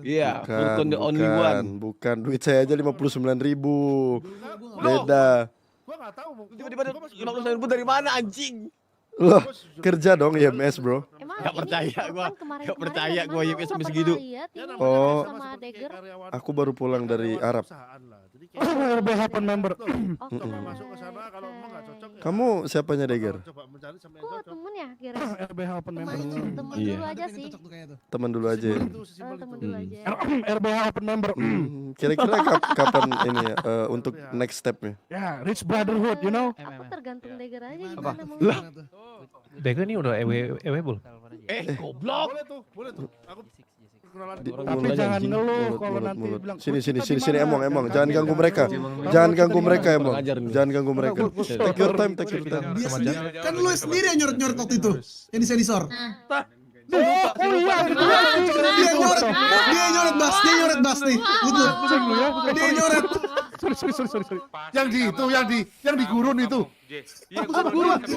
Iya, Furkon the only one. Bukan. Duit saya aja 59.000. Loh, Beda. gua nggak tahu. Tiba-tiba 59.000 dari mana anjing? Loh, kerja dong IMS, bro. Emang Gak ini percaya gua. kemarin-kemarin Gak percaya dari gua mana? IMS Lu sampai nggak segitu. pernah lihat ini Oh. sama Dagger. Aku baru pulang dari Arab. RBH pen member. Oh, Coba keren. masuk ke sana, kalau emang nggak cocok ya. Kamu siapanya, Dagger? Coba mencari sama yang Kok cocok. temen ya kira? RBH pen member. Temen Iya. dulu aja sih. Teman dulu aja ya. Itu sesimpel Temen itu. dulu aja. RBH pen member. Kira-kira kapan ini ya untuk next stepnya? Ya, rich brotherhood, you know. Aku tergantung Dagger aja Apa? gimana mau. Lah. Dagger ini udah ewebul. Goblok. Boleh tuh. Aku kenalan Tapi jangan ngeluh kalau nanti bilang. Sini emong jangan ganggu mereka. Jangan ganggu mereka emong. Jangan ganggu mereka. Take your time. Dia sendiri, kan lu sendiri yang nyoret-nyoret waktu itu. Yang di sensor. Oh iya, Dia nyoret bas nih. Gitu. Dia nyoret. Sorry. yang di gurun itu.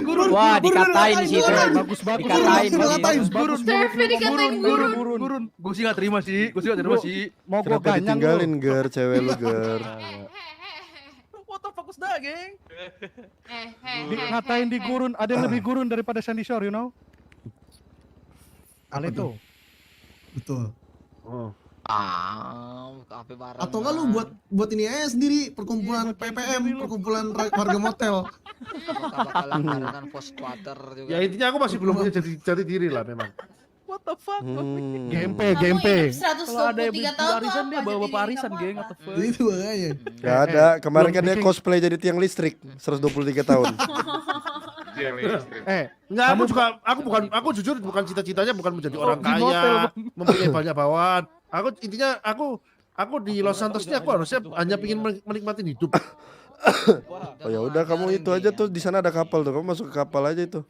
Gurun. Wah, dikatain di situ. Bagus banget. Dikatain. Dikatain. Steffi dikatain Gurun. Gue sih gak terima sih. Mau gua Kenapa ganyang lu. ditinggalin Ger, cewek lu Ger? What the fuck was that, geng? Ngatain di gurun, ada yang lebih gurun daripada Sandy Shore, you know? Ale tuh. Betul. Kafe bareng. Atau enggak lu buat ini aja sendiri perkumpulan PPM, perkumpulan warga motel. Bakalan barengan post quarter juga. Ya intinya aku masih belum punya jati diri lah memang. What the fuck? GMP. Kalau ada yang beli arisan dia bawa arisan, geng. What the fuck? Itu makanya. Gak ada. Kemarin kan dia cosplay jadi tiang listrik 123 tahun. Enggak, aku jujur bukan cita-citanya bukan menjadi orang kaya, mempunyai banyak bawahan. Aku di Los Santos ini aku harusnya hanya ingin menikmati hidup. Oh ya udah kamu itu aja tuh, di sana ada kapal tuh. Kamu masuk ke kapal aja itu.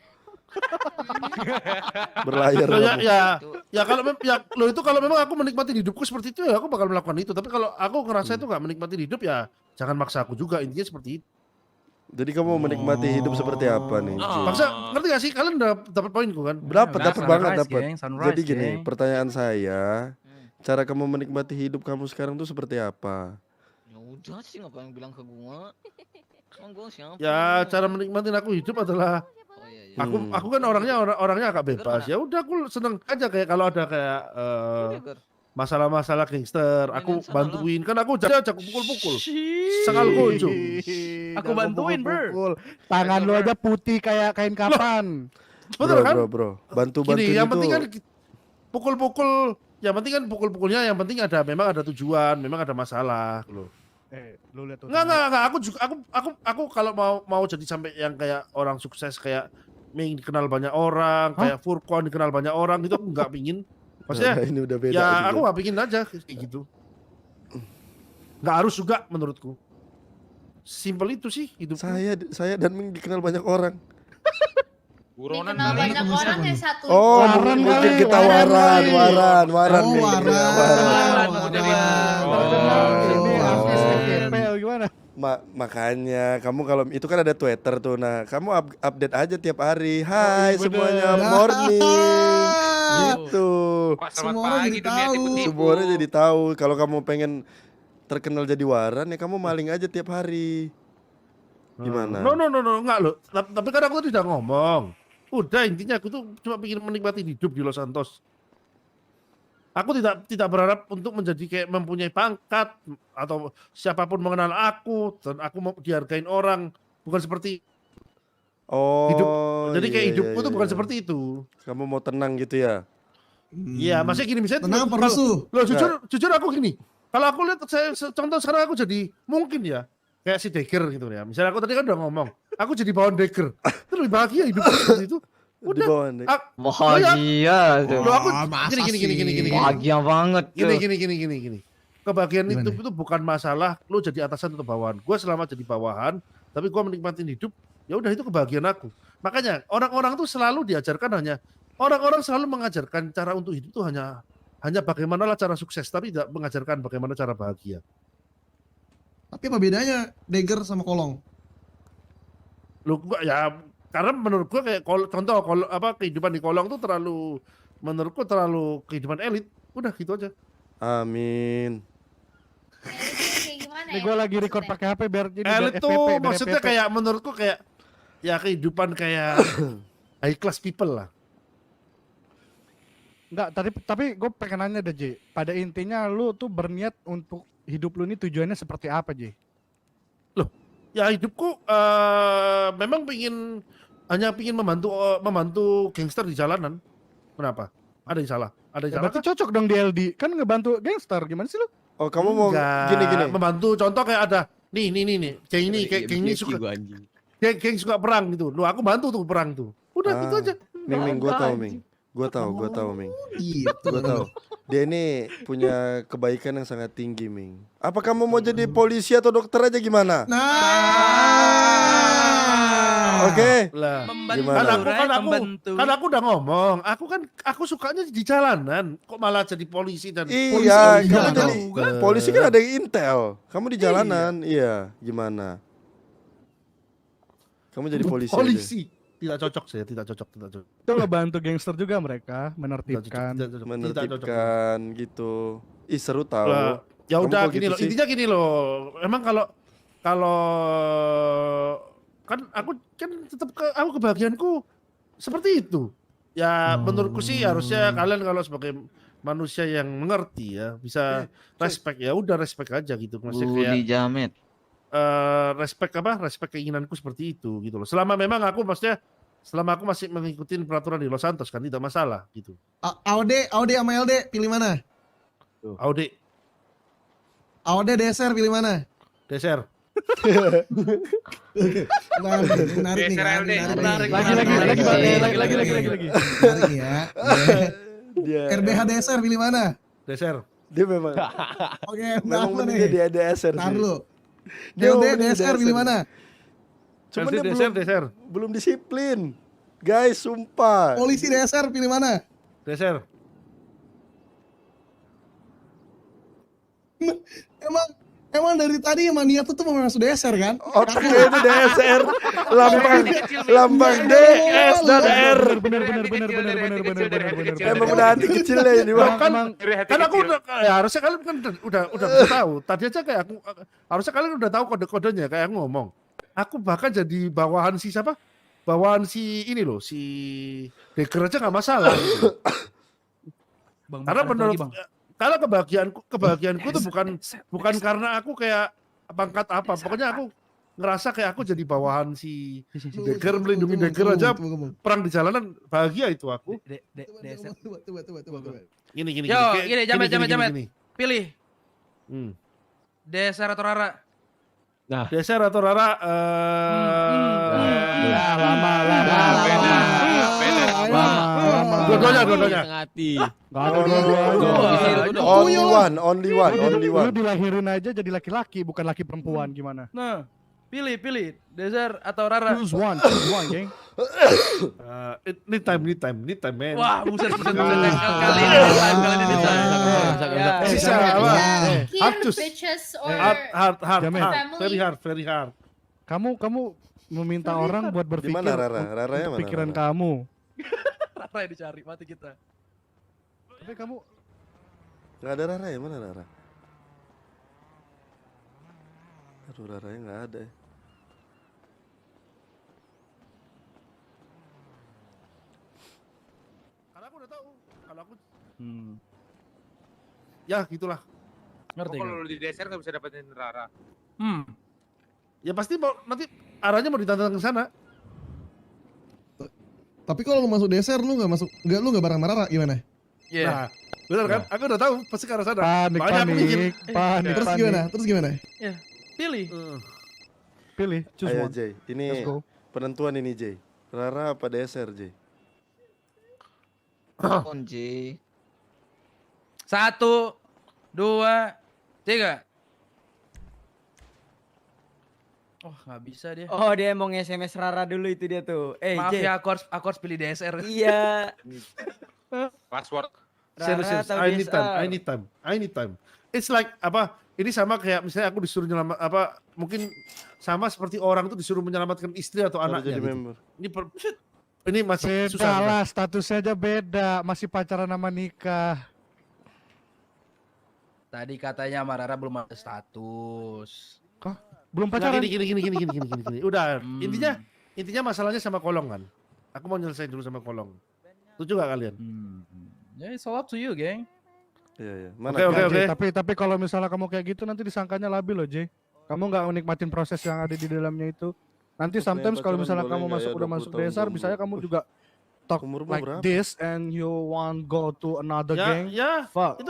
Berlayar. Kalau memang aku menikmati hidupku seperti itu ya aku bakal melakukan itu. Tapi kalau aku ngerasa itu nggak menikmati hidup ya jangan maksa aku juga. Intinya seperti itu. Jadi kamu mau menikmati hidup seperti apa nih? Maksa ngerti gak sih? Kalian udah dapat poinku kan? Dapat banget dapat. Sunrise, Jadi gini, geng. pertanyaan saya, cara kamu menikmati hidup kamu sekarang tuh seperti apa? Ya udah sih ngapain bilang ke gua. Emang gua siapa? Ya cara menikmati aku hidup adalah Oh iya iya. aku kan orangnya agak bebas. Ya udah aku seneng aja kayak kalau ada kayak Dagger. masalah-masalah gangster, aku Dengan bantuin. Kan aku jadi ajak pukul-pukul. Sekal gojo. Aku bantuin, Ber. Tangan lu aja putih kayak kain kapan. Betul kan? Bro. Bantu-bantu Gini, yang penting kan itu. pukul-pukul. Yang penting kan pukul-pukulnya yang penting memang ada tujuan, memang ada masalah loh. Lu lihat tuh. Enggak. Aku kalau mau jadi sampai yang kayak orang sukses kayak Ming dikenal banyak orang, kayak Furkon dikenal banyak orang itu aku nggak pingin. Maksudnya Nah, ini udah beda. ya aja. aku nggak pingin aja kayak gitu. Nggak harus juga menurutku. Simpel itu sih hidup. Saya dan Ming dikenal banyak orang. Dikenal banyak orang ya satu. Oh, Waran mungkin kali, kita waran. waran. Oh, Ming. waran. Ini Oh. artis FGP gimana? Makanya kamu kalau itu kan ada Twitter tuh. Nah, kamu update aja tiap hari. Hai bener. semuanya, morning. Gitu. Semua orang jadi tahu. Semua orang jadi tahu. Kalau kamu pengen terkenal jadi waran ya kamu maling aja tiap hari. Gimana? No, enggak loh. Tapi kan aku tidak ngomong. Udah intinya aku tuh cuma pengen menikmati hidup di Los Santos. Aku tidak berharap untuk menjadi kayak mempunyai pangkat atau siapapun mengenal aku dan aku mau dihargain orang, bukan seperti Oh. hidup. Jadi kayak iya, hidupku iya, tuh bukan iya. seperti itu. Kamu mau tenang gitu ya? Iya, maksudnya gini misalnya Tenang apa kalau- rusuh? Loh, jujur aku gini. Kalau aku lihat contoh sekarang aku jadi mungkin ya kayak si Dagger gitu ya. Misalnya aku tadi kan udah ngomong, aku jadi bawahan Dagger. Itu lebih bahagia hidupku seperti itu. Di Udah. bawah nih. Bahagia tuh. Loh aku masa gini. Bahagia banget tuh. Gini. Kebahagiaan Gimana? itu bukan masalah lu jadi atasan atau bawahan. Gua selama jadi bawahan, tapi gua menikmati hidup, ya udah itu kebahagiaan aku. Makanya orang-orang tuh selalu diajarkan orang-orang selalu mengajarkan cara untuk hidup tuh hanya bagaimana cara sukses, tapi tidak mengajarkan bagaimana cara bahagia. Tapi apa bedanya Dagger sama Kolong? Lu gua ya karena menurut gua kayak kehidupan di kolong tuh menurutku terlalu kehidupan elit. Udah gitu aja. Amin. Kayak gimana Ini ya? gue lagi record maksudnya? pakai HP biar jadi Elit biar tuh FPP, biar maksudnya FPP. kayak menurutku kayak ya kehidupan kayak high class people lah. Enggak, tapi gue pengen nanya deh, J. Pada intinya lu tuh berniat untuk hidup lu ini tujuannya seperti apa, J? Ya hidupku memang hanya pingin membantu gangster di jalanan. Kenapa? Ada yang salah? Ada yang Ya, salah? berarti cocok dong di LD. Kan ngebantu gangster. Gimana sih lu? Oh, kamu mau Enggak, gini. membantu contoh kayak ada nih geng ini kayak geng ini suka Gua anjing. geng suka perang gitu. Lu aku bantu tuh perang tuh. Udah gitu Ah. aja. Ming, gua tahu, Ming. Gua tahu, Ming. Gitu. Gua tahu. Dia ini punya kebaikan yang sangat tinggi, Ming. Apa kamu mau jadi polisi atau dokter aja gimana? Nah. Oke. Lah. Gimana? Kan aku udah ngomong, aku sukanya di jalanan, kok malah jadi polisi dan Iya, polisi kamu jalanan. jadi polisi kan ada intel. Kamu di jalanan, iya. Gimana? Kamu jadi polisi. aja. polisi. Tidak cocok saya, tidak cocok. Itu ngebantu gangster juga mereka, menertibkan. Tidak cocok. Menertibkan gitu. Ih, seru tahu. Lah, ya Kamu udah kok gini gitu loh, sih? intinya gini loh. Emang kalau kan aku kan tetap aku kebahagiaanku seperti itu. Ya menurutku sih harusnya kalian kalau sebagai manusia yang mengerti ya bisa respect, ya udah respect aja gitu. Maksudnya kayak Budi Jamet. respect keinginanku seperti itu gitu loh. Selama aku masih mengikuti peraturan di Los Santos kan tidak masalah gitu. AOD sama LD pilih mana? Audi AOD DSR pilih mana? Deser. Menarik nih kan, menarik. Lagi. Menarik ya. Dia RBH DSR pilih mana? Deser. dia memang Oke, memang apa mending dia nih? di ADSR Ntar sih. dulu. Dia LD mau DSR pilih mana? Cuman LD, dia Deser. belum disiplin. Guys, sumpah. Polisi DSR pilih mana? Deser. Emang dari tadi emang niat tuh mau masuk DSR kan? Otaknya itu DSR, lambang DS dan R. Bener. Emang udah hati kecilnya ini, Bang. Kan aku udah harusnya kalian kan udah bisa tahu. Tadi aja kayak aku harusnya kalian udah tahu kode-kodenya kayak aku ngomong. Aku bahkan jadi bawahan si siapa? Bawahan si ini loh, si Deker aja nggak masalah. Gitu. Karena menurut karena kebahagiaanku tuh bukan karena aku kayak pangkat apa. Pokoknya aku ngerasa kayak aku jadi bawahan si Deker, melindungi Deker aja perang di jalanan, bahagia itu aku. Tunggu. Gini. Yo, gini, Jamet. Gini. Pilih Hmm. Deser atau Rara. Deser atau Rara? Lama. Dua-duanya. Hati. Gak ada dua-duanya. Only one. Lu dilahirin aja jadi laki-laki, bukan laki perempuan. Gimana? Nah, pilih Deser atau Rara. Choose one, geng. Need time, man. Wah, buset. Kali ini Sisa time. apa? Here, Hartus. bitches or Hard. Jamet. family. Very hard. Kamu meminta orang buat berpikir Di mana Rara? untuk Raranya mana, pikiran Rara? kamu. Rara yang dicari, mati kita. Tapi kamu Nggak ada Rara ya? Mana Rara? Aduh, Raranya nggak ada ya. Karena aku udah tahu. Kalau aku ya gitulah. Ngerti kan? Kalau lu di DSR nggak bisa dapetin Rara. Ya pasti nanti arahnya mau ditantang ke sana. Tapi kalau lu masuk DSR lu nggak bareng sama Rara gimana? Iya. Nah, benar kan? Aku udah tahu pasti ke arah sana. panik. Terus gimana? Pilih. Pilih, choose Ayo one. Jay, Let's ini go. penentuan ini Jay. Rara apa DSR Jay? Kunci. 1, 2, 3. Oh, nggak bisa dia. Oh, dia mau nge-SMS Rara dulu itu dia tuh. Maaf J. ya, aku harus pilih DSR. Iya. Password. Serius, atau I DSR? need time. It's like apa? Ini sama kayak misalnya aku disuruh mungkin sama seperti orang tuh disuruh menyelamatkan istri atau Baru anaknya. jadi Gitu. member. Ini masih Beda susah. lah, statusnya aja beda. Masih pacaran sama nikah. Tadi katanya sama Rara belum ada status. Belum Nah, pacaran. gini. Udah, Hmm. intinya masalahnya sama Kolong kan. Aku mau nyelesain dulu sama Kolong. Setuju gak kalian? Ya, it's all up to you, geng. Iya, iya. Mana? Oke, Nggak, oke. Jay, tapi kalau misalnya kamu kayak gitu nanti disangkanya labil loh, Jay. Kamu nggak menikmatin proses yang ada di dalamnya itu. Nanti Terus sometimes nih, kalau pacaran misalnya boleh kamu nggak masuk ya, udah 20 masuk tahun desa, jomblo? misalnya kamu juga talk Umurmu like berapa? this and you want go to another gang. Ya, Fuck.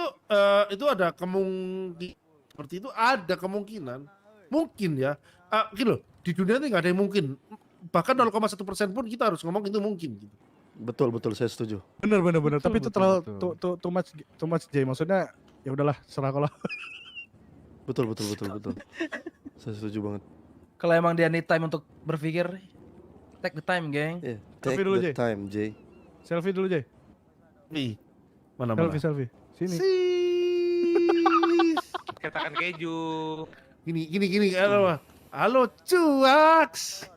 itu ada kemungkinan seperti itu, ada kemungkinan. Mungkin ya. Gini loh, di dunia ini nggak ada yang mungkin. Bahkan 0,1% pun kita harus ngomong itu mungkin gitu. Betul, saya setuju. Bener. Tapi itu betul, terlalu betul. too much, Jay. Maksudnya ya udahlah, serah kalau. Betul. Saya setuju banget. Kalau emang dia need time untuk berpikir, take the time, geng. Iya, Tapi take dulu, the Jay. time, Jay. Selfie dulu, Jay. Nih, mana? Selfie. Sini. Katakan keju. Gini. Halo, cuaks.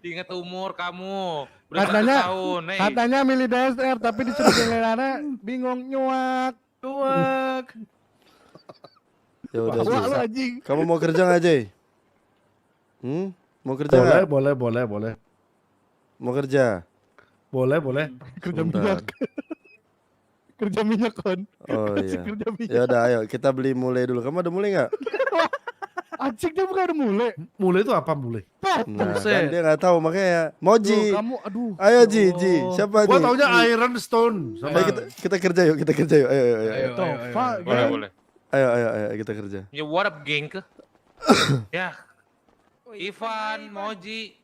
Ingat umur kamu. Udah Katanya- 1 tahun. Hey. Katanya milih DSR tapi disuruh Jelena bingung nyuak. Ya udah, Wah, Jay. lu anjing. Kamu mau kerja nggak, Jay? Mau kerja nggak? Boleh. Mau kerja? Boleh. Kerja Bentar. minyak. Kerja minyak kon. Oh iya. Kerja minyak. Ya udah, ayo kita beli mulai dulu. Kamu ada mulai nggak? Anjing dia bukan udah mulai. Mulai itu apa mulai? Nah, Buset. kan dia nggak tahu makanya. Moji. Tuh, kamu aduh. Ayo Ji. Siapa Gua Ji? taunya Iron Stone. Ayo kita kerja yuk. Ayo. Tuh, fuck, Boleh, gang. boleh. Ayo kita kerja. Ya what up, geng ke? Ya. Ivan, Moji.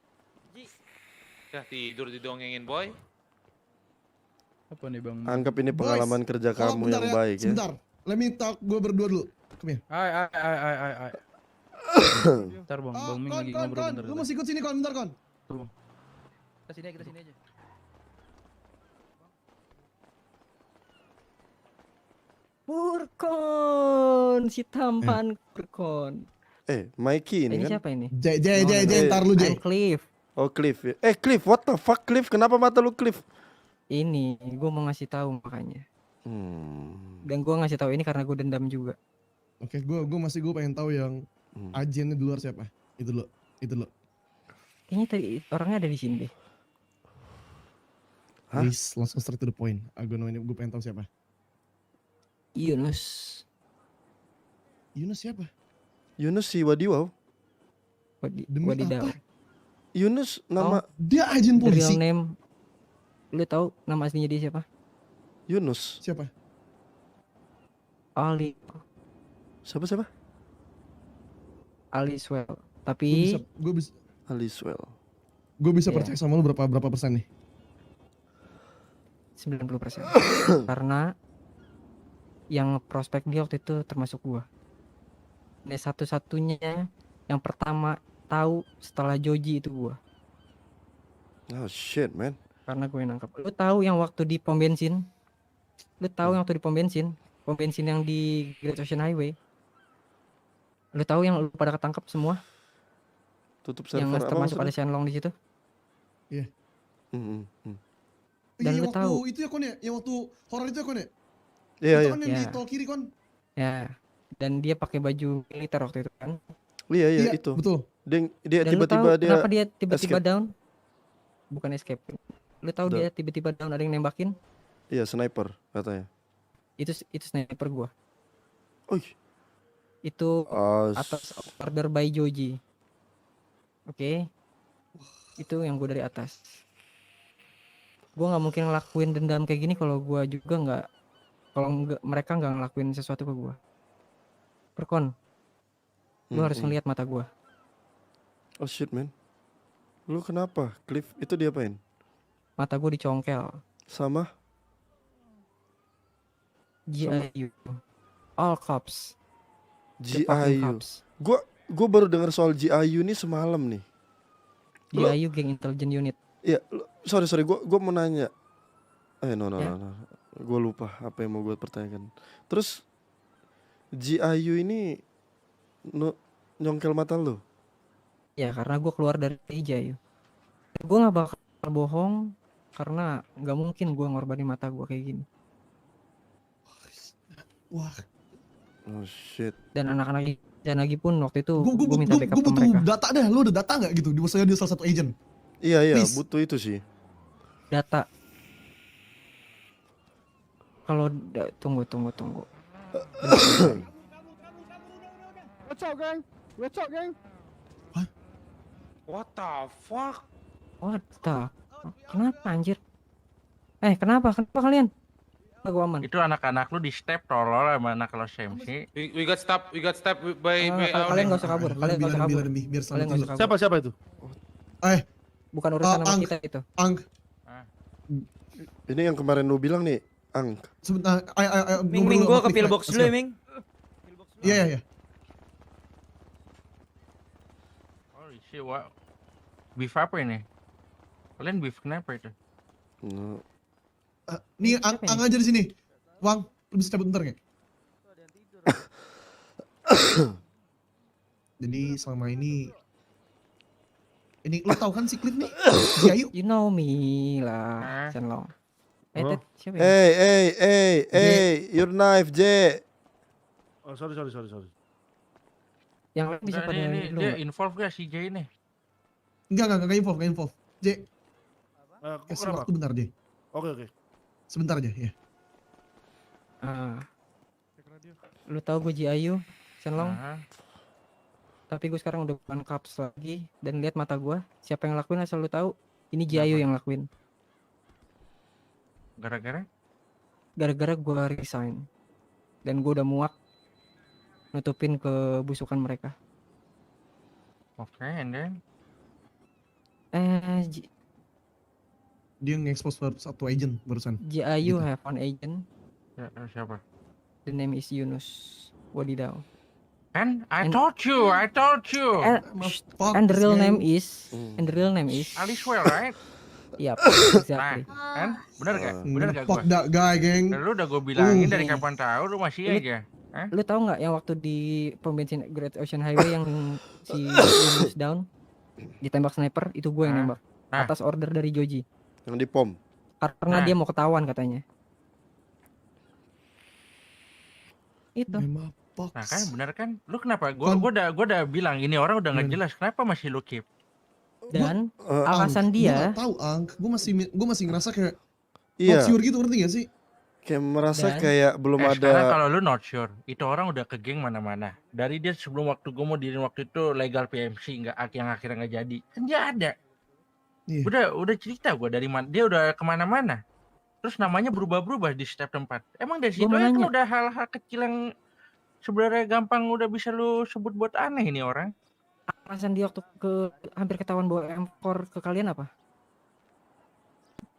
Ya tidur didongengin boy. Apa nih, Bang? Anggap ini Boys, pengalaman kerja tolong kamu bentar yang ya, baik ya. Sebentar. Let me talk gue berdua dulu. Come here. Ay. Bentar, Bang. Bang Ming lagi ngobrol bentar. Lu masih ikut sini kon, bentar kon. Kita sini aja. Purkon, si tampan Purkon. Mikey ini Ini kan? siapa ini? Jay, ntar lu I'm Jay. Cliff. Oh Cliff ya. Cliff, what the fuck Cliff? Kenapa mata lu Cliff? Ini gue mau ngasih tahu makanya. Hmm. Dan gue ngasih tahu ini karena gue dendam juga. Oke, gue pengen tahu yang agennya di luar siapa. Itu lo. Kayaknya tadi orangnya ada di sini deh. Hah? Please, langsung straight to the point. Gue pengen tahu siapa. Yunus. Yunus siapa? Yunus si Wadiwau. Demi Wadidaw. apa? Yunus nama Dia agen The real polisi. name. Lu tahu nama aslinya dia siapa? Yunus. Siapa? Ali. Siapa? Ali Swell. Gue Tapi bisa Aliswell. Gue bisa Iya. percaya sama lu berapa persen nih? 90%. Karena yang prospek dia waktu itu termasuk gua. Dan satu-satunya yang pertama tahu setelah Joji itu gua. Oh shit man. Karena gue yang nangkap. Lu tahu yang waktu di pom bensin? Lu tahu yang waktu di pom bensin? Pom bensin yang di Great Ocean Highway? Lu tahu yang lu pada ketangkep semua? Tutup Yang server apa termasuk ada maksudnya? Shenlong di situ? Hmm. Dan Iya, lu waktu tahu. itu ya kon ya, yang waktu horor itu ya kon ya. Iya. Itu kan yang di Iya. tol kiri kon. Ya. Dan dia pakai baju militer waktu itu kan? Iya itu. Betul. Dia Dan lu tahu tiba-tiba dia kenapa dia tiba-tiba escape. down? Bukan escape. Lu tahu Udah. dia tiba-tiba down ada yang nembakin? Iya sniper katanya. Itu sniper gua. Oh. Itu atas order by Joji. Oke. Itu yang gua dari atas. Gua nggak mungkin ngelakuin dendam kayak gini kalau gua juga nggak, mereka nggak ngelakuin sesuatu ke gua. Perkon, lu harus ngelihat mata gua. Oh shit man. Lu kenapa? Cliff itu diapain? Mata gua dicongkel. Sama? GIU. All cops. The fucking GIU. cops. Gua baru dengar soal GIU nih semalam nih. GIU Gang Intelligence Unit. Iya, sorry, gua mau nanya. No. Ya. Gua lupa apa yang mau gue pertanyakan. Terus GIU ini nyongkel mata lu? Ya karena gue keluar dari GIU. Gue nggak bakal bohong karena nggak mungkin gue ngorbanin mata gue kayak gini. Wah, Oh shit. Dan anak-anak dan lagi pun waktu itu gue gue minta backup ke butuh mereka. data dah. Lu ada data nggak gitu? Di maksudnya dia salah satu agent. Iya Please. butuh itu sih. Data. Kalau tunggu. What's up, gang? What's up, gang? What the fuck? What the? Kenapa anjir? Kenapa kalian? Gua aman. Itu anak-anak lu di step tolol sama anak lo Semsi. We got stop by Kalian nggak usah kabur. Kalian nggak usah kabur. Biar Kalian nggak usah kabur. Siapa itu? Bukan urusan sama Ang. kita itu. Ang, Ini yang kemarin lu bilang nih, Ang. sebentar. Ayo, Ming, gua ke pillbox dulu ya, Ming. Iya. Oh shit, what? Beef apa ini? Kalian beef kenapa itu? No. Nih, Ang aja di sini. Wang, lu bisa cabut bentar nggak? Jadi selama ini lo tau kan si Cliff nih? Si Ayu. You know me lah, Shenlong. Ted, siapa ya? Hey, your knife, J. Oh, sorry. Yang lain bisa Nah, pada ini lu dia nggak? involve gak si J ini? Enggak involve. J, kasih Kenapa? waktu bentar, J. Oke. Sebentar aja, ya. Lu tahu gue Ji Ayu, Shenlong. Aha. Tapi gue sekarang udah bukan Caps lagi. Dan lihat mata gue, siapa yang lakuin asal lu tahu. Ini Ji Ayu yang lakuin. Gara-gara? Gara-gara gue resign. Dan gue udah muak nutupin kebusukan mereka. Oke, and then? Dia nge-expose satu agent barusan. Ji Ayu Gitu. have one agent. Ya, siapa? The name is Yunus Wadidau. Kan? I And- told you. Fuck And the this real guy. name is Alice well, right? Yap, exactly. Kan? Bener gak Fuck gua? that guy, geng. Lu udah gue bilangin dari kapan tahu lu masih Lu- aja. Lu tahu nggak yang waktu di pom bensin Great Ocean Highway yang si Yunus down ditembak sniper itu gue yang nembak atas order dari Joji Yang di pom. karena dia mau ketahuan katanya. Itu. Nah kan bener kan? Lu kenapa? Gua udah bilang ini orang udah nggak jelas. Kenapa masih lu keep? Dan Ang, alasan gua dia nggak tahu, Ang. Gue masih ngerasa kayak Iya. not sure gitu, ngerti gak sih? Kayak merasa Dan- kayak belum Sekarang ada. kalau lu not sure, itu orang udah ke geng mana-mana. Dari dia sebelum waktu gue mau diriin waktu itu legal PMC yang akhirnya nggak jadi. Kan dia ada. Iya. Udah cerita gue dari mana. Dia udah kemana-mana. Terus namanya berubah-berubah di setiap tempat. Emang dari situ Gua mau kan nanya. udah hal-hal kecil yang sebenarnya gampang udah bisa lu sebut buat aneh ini orang. alasan dia waktu hampir ketahuan bawa M4 ke kalian apa?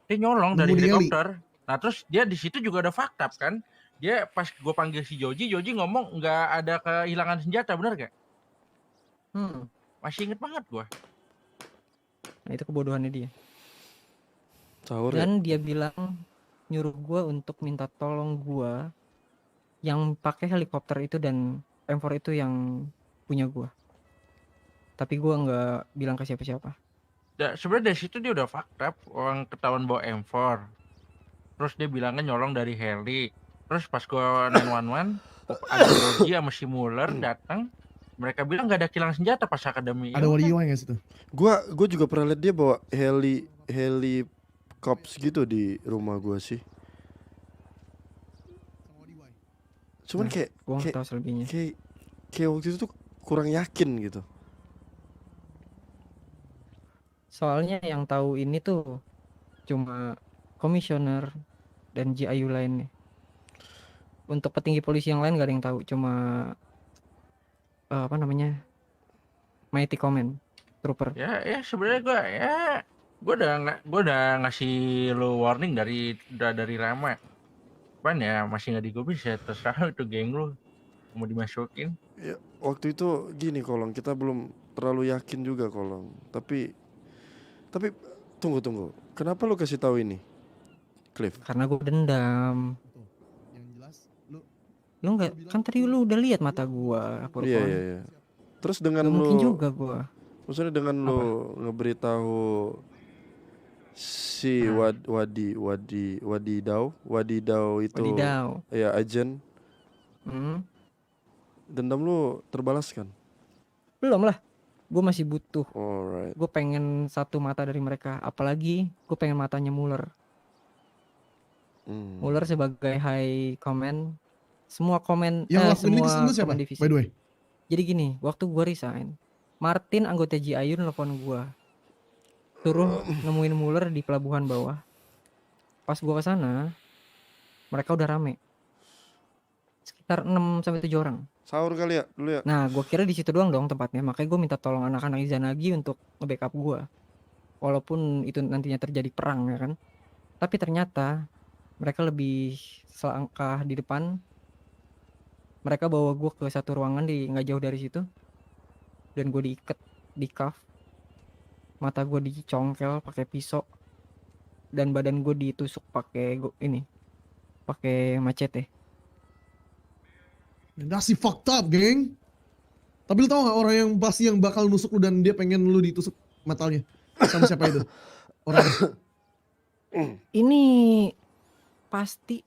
Dia nyolong dari Nemu Nelly. helikopter. Nah terus dia di situ juga ada fakta kan. Dia pas gue panggil si Joji ngomong nggak ada kehilangan senjata, bener gak? Masih inget banget gue. Nah itu kebodohannya dia. Sahur ya? Dan dia bilang nyuruh gue untuk minta tolong gue yang pakai helikopter itu dan M4 itu yang punya gue. Tapi gue nggak bilang ke siapa-siapa. Sebenarnya dari situ dia udah fakta orang ketahuan bawa M4. Terus dia bilangnya nyolong dari heli. Terus pas gua 911 ada Rogi sama si Muller datang. Mereka bilang nggak ada kilang senjata pas akademi. Ada Wario nggak situ? Gua juga pernah lihat dia bawa heli cops gitu di rumah gua sih. Cuman Nah, kayak gua nggak tahu selebihnya. Kayak waktu itu tuh kurang yakin gitu. Soalnya yang tahu ini tuh cuma komisioner dan Ji Ayu lainnya. Untuk petinggi polisi yang lain gak ada yang tahu, cuma apa namanya, Mighty Comment Trooper. Ya sebenarnya gua udah ngasih lo warning dari lama. Cuman ya masih nggak digubris ya, terserah itu geng lu mau dimasukin. Ya, waktu itu gini Kolong, kita belum terlalu yakin juga Kolong. Tapi tunggu. Kenapa lu kasih tahu ini? Cliff. Karena gue dendam. Yang jelas Lu nggak, kan tadi lu udah lihat mata gua. Iya. Terus dengan Gak lu mungkin juga gua. maksudnya dengan lu ngeberitahu si Wadidau itu Wadidau. ya agen Dendam lu terbalaskan? Belum lah. Gue masih butuh. Alright. Gue pengen satu mata dari mereka. Apalagi gue pengen matanya Mueller. Mueller sebagai high command. Semua komen Yang lakuin ini semua lu siapa? komen divisi. By the way. Jadi gini, waktu gue resign, Martin anggota GIU nelfon gue. Suruh nemuin Mueller di pelabuhan bawah. Pas gue ke sana, mereka udah rame. Sekitar 6 sampai 7 orang. Sahur kali ya dulu ya. Nah, gue kira di situ doang dong tempatnya. Makanya gue minta tolong anak-anak Izanagi untuk nge-backup gue. Walaupun itu nantinya terjadi perang ya kan. Tapi ternyata mereka lebih selangkah di depan. Mereka bawa gue ke satu ruangan di nggak jauh dari situ. Dan gue diikat di cuff. Mata gue dicongkel pakai pisau. Dan badan gue ditusuk pakai pakai machete. That's fucked up, geng. Tapi lu tau gak orang yang pasti yang bakal nusuk lu dan dia pengen lu ditusuk matanya? Sama siapa itu? Orang Ini pasti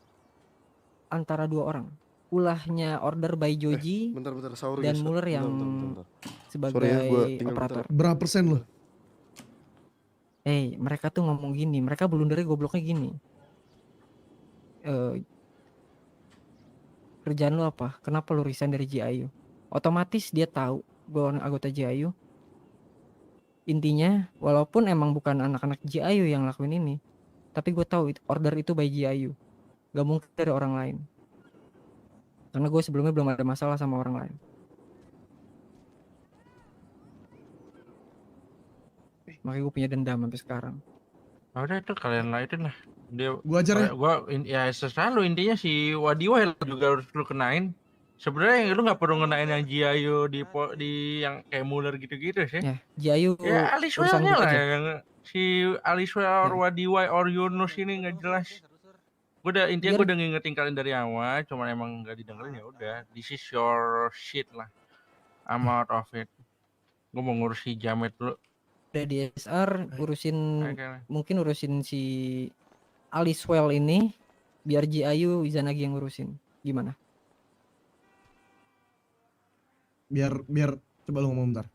antara 2 orang. Ulahnya Order by Joji Bentar sahur dan guys. Mueller yang Bentar. sebagai Sorry ya, gua tinggal operator. berapa persen lu? Mereka tuh ngomong gini, mereka blundernya gobloknya gini. Kerjaan lu apa? Kenapa lu resign dari GIU? Otomatis dia tahu gue anggota GIU. Intinya, walaupun emang bukan anak-anak GIU yang lakuin ini, tapi gue tahu order itu by GIU. Gak mungkin dari orang lain. Karena gue sebelumnya belum ada masalah sama orang lain. Makanya gue punya dendam sampai sekarang. Udah itu kalian lain lah. Dia Gua ajar ya. Ya sesuatu intinya si Wadiwa juga harus lu kenain. Sebenarnya lu nggak perlu ngenain yang GIU di yang kayak Mueller gitu-gitu sih. Ya, GIU Ya urusan Aliswellnya gue lah aja. yang si Aliswell or Wadiwa or Yunus ini nggak jelas. Intinya gue udah ngingetin kalian dari awal, cuman emang nggak didengerin ya udah. This is your shit lah. I'm out of it. Gue mau ngurus si Jamet dulu. Udah di SR urusin Oke. mungkin urusin si Aliswell ini biar GIU Izanagi yang ngurusin. Gimana? Biar coba lu ngomong bentar.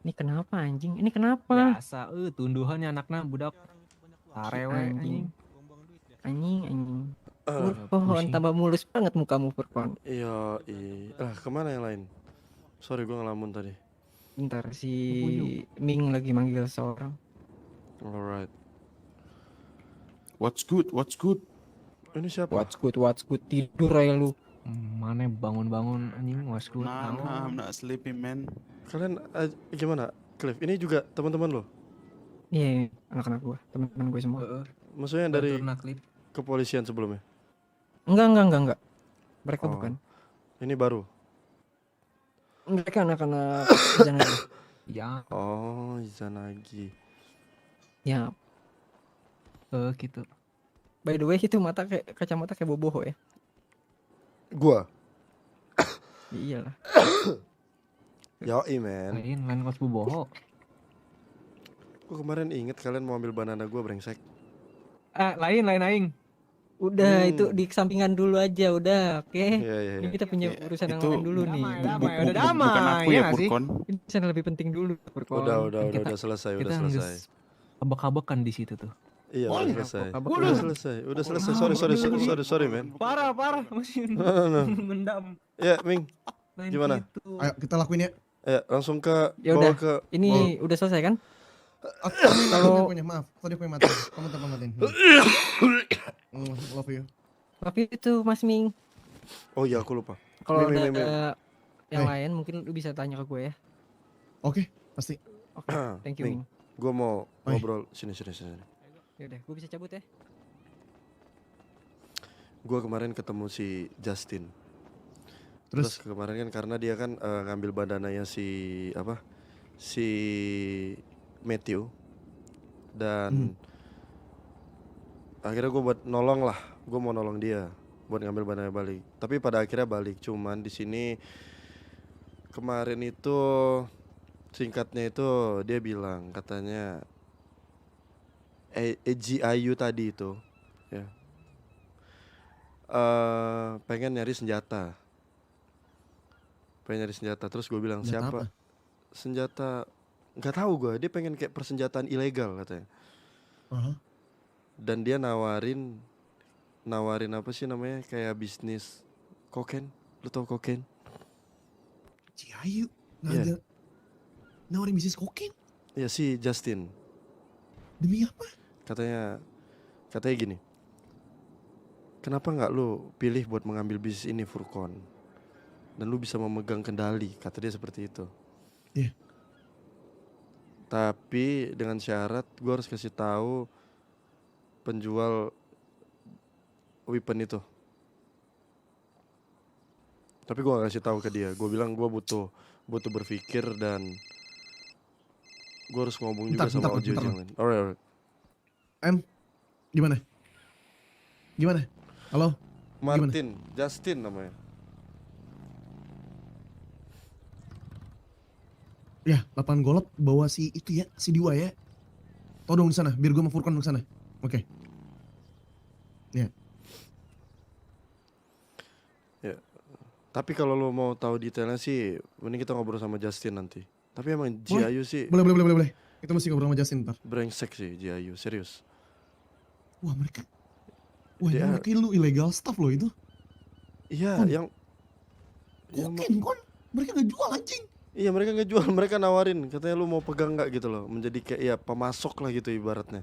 Ini kenapa anjing? Ini kenapa? Biasa, tunduhannya anaknya budak tarewe anjing. Anjing. Purkon tambah mulus banget mukamu Purkon. Iya, kemana yang lain? Sorry gue ngelamun tadi. Bentar si Ming lagi manggil seorang. Alright. What's good? Ini siapa? What's good tidur aja lu. Mana bangun-bangun anjing wasku. I'm not sleeping man. Kalian gimana? Cliff, ini juga teman-teman lo? Iya, anak-anak gua, teman-teman gue semua. Maksudnya dari kepolisian sebelumnya? Enggak. Mereka bukan. Ini baru? Mereka anak-anak Izanagi. Ya. Oh, Izanagi. Ya. Gitu. By the way, itu kacamata kayak boboho ya. Gua? Iyalah. Yoi men. Lain kos boboho. Gua kemarin inget kalian mau ambil banana gua brengsek. Lain aing. Udah itu di sampingan dulu aja udah, oke? Iya. Ini kita punya urusan yang lain dulu nih. Udah damai. Bukan aku ya Purkon. Ini urusan yang lebih penting dulu, Purkon. Udah selesai. Abak-abakan di situ tuh. Iya, udah selesai. Sorry men. Parah masih mendam. Ya, Ming. Gimana? Ayo kita lakuin ya. Ya, langsung ke Ya bawa udah. ke Ini udah selesai kan? Kalau maaf, tadi aku yang mati. Kamu tepat matiin. Love you. Tapi itu Mas Ming. Oh iya, aku lupa. Kalau Ming. ada yang lain mungkin lu bisa tanya ke gue ya. Oke, pasti. Oke, thank you Ming. Gue mau ngobrol sini. Yaudah, gue bisa cabut ya. Gue kemarin ketemu si Justin. Terus kemarin kan karena dia kan ngambil bandananya si Matthew dan akhirnya gue mau nolong dia buat ngambil bandananya balik. Tapi pada akhirnya balik. Cuman di sini kemarin itu Singkatnya itu dia bilang katanya EGIU tadi itu ya pengen nyari senjata. Terus gue bilang Senjata siapa? apa? Senjata nggak tahu gue. Dia pengen kayak persenjataan ilegal katanya. Aha. Dan dia nawarin apa sih namanya kayak bisnis kokain. Lu tau kokain? Ciayu Iya. nawarin bisnis kokain Ya si Justin. demi apa? Katanya gini. Kenapa nggak lu pilih buat mengambil bisnis ini Furkon? Dan lu bisa memegang kendali, kata dia seperti itu. Iya. Tapi dengan syarat gue harus kasih tahu penjual weapon itu. Tapi gue gak kasih tahu ke dia. Gue bilang gue butuh berpikir dan gue harus ngomong juga sama Ojo yang lain. Alright. Gimana? Halo? Martin, Justin namanya. Ya, 8 golop bawa si itu ya, si Diwa ya. Tau dong di sana, biar gue sama Furkon ke sana. Oke. Ya. Ya. Tapi kalau lo mau tahu detailnya sih, mending kita ngobrol sama Justin nanti. Tapi emang GIU sih Boleh. Kita mesti ngobrol sama Justin ntar. brengsek sih GIU, serius. Wah, mereka Dia- mereka lu illegal stuff loh itu. Iya, yang Kokain kon. Mereka nggak jual anjing. iya mereka ngejual, mereka nawarin, katanya lu mau pegang nggak gitu loh, menjadi kayak ya pemasok lah gitu ibaratnya.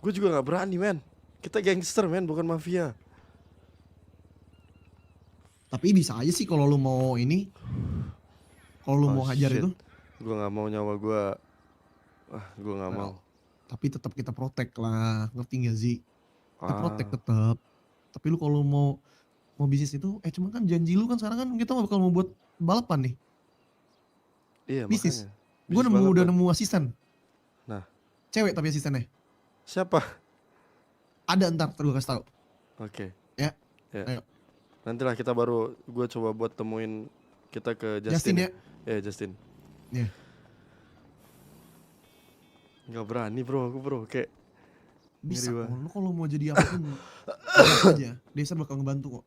Gue juga nggak berani men, kita gangster men, bukan mafia. Tapi bisa aja sih kalau lu mau ini. Kalau lu mau hajar itu. Gue nggak mau nyawa gue, gue nggak mau. Tapi tetap kita protect lah, ngerti gak sih? Kita Ah. protect tetap. Tapi lu kalau mau bisnis itu, cuman kan janji lu kan sekarang kan kita bakal mau buat balapan nih. Iya Bisnis. makanya. Gue Bisnis udah balapan. nemu asisten. Nah. Cewek tapi asistennya. Siapa? Ada ntar gue kasih tahu. Oke. Ya. Ya. Ayo. Nantilah kita baru, gue coba buat temuin kita ke Justin Justin. ya. Ya Justin. Iya. Nggak berani bro, aku bro kayak Bisa ngeri kok. banget. Lu kalau mau jadi apapun bilang aja. Desa bakal ngebantu kok.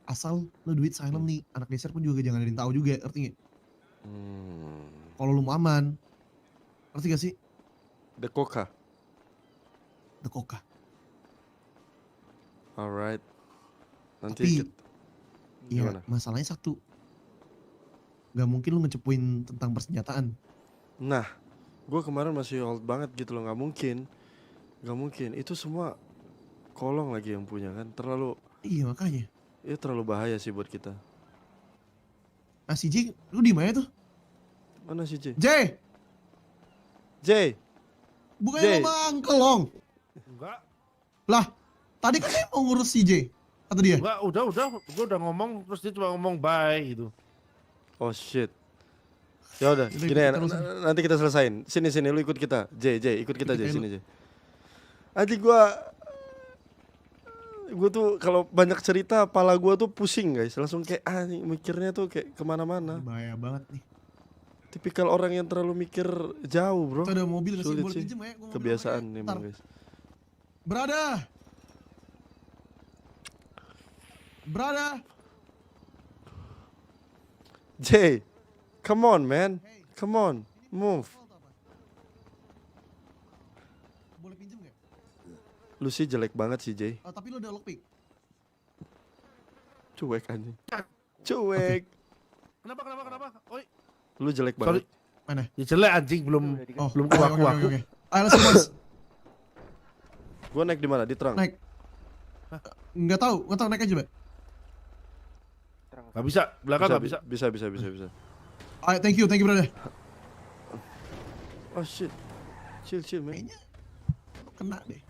Asal lu duit silent nih. Anak desa pun juga jangan ada yang tahu juga, ngerti gak? Kalau lu mau aman. Ngerti gak sih? The Coca. The Coca. Alright. Nanti Tapi Gimana? iya, masalahnya satu. Gak mungkin lu ngecepuin tentang persenjataan. Nah, gue kemarin masih hold banget gitu loh, nggak mungkin. Itu semua kolong lagi yang punya kan, terlalu. Iya makanya. Ya terlalu bahaya sih buat kita. Ah si J, lu di mana tuh? Mana si J? J, bukannya J. lo sama Uncle Long? Enggak. Lah, tadi kan saya mau ngurus si J, kata dia. Enggak, gue udah ngomong terus dia cuma ngomong bye gitu. Oh shit. Ya udah, Udah, gini ikut ya, kita langsung. nanti kita selesain. Sini lu ikut kita. J, ikut kita Ikut J, aja sini J. Aji gue tuh kalau banyak cerita, pala gue tuh pusing guys, langsung kayak mikirnya tuh kayak kemana-mana. Bahaya banget nih. Tipikal orang yang terlalu mikir jauh bro. Itu ada mobil gak sih? Sulit Boleh sih. pinjem ya? Gua mobil Kebiasaan apa ya? nih Ntar. guys. Brada. J, come on man, come on, move. Boleh pinjem gak? Lu sih jelek banget sih J. Tapi lu udah lockpick. Cuek anjing. Cuek. Kenapa? Oi. Lu jelek banget. Mana? Ya jelek anjing belum Oke. kuaku. Ayo let's go boys. Gua naik di mana? Di terang. Naik. Nggak tahu naik aja, Mbak. Gak bisa, belakang gak bisa. Bisa. Ayo, thank you brother. Oh shit. Chill man. Kayaknya lu kena deh.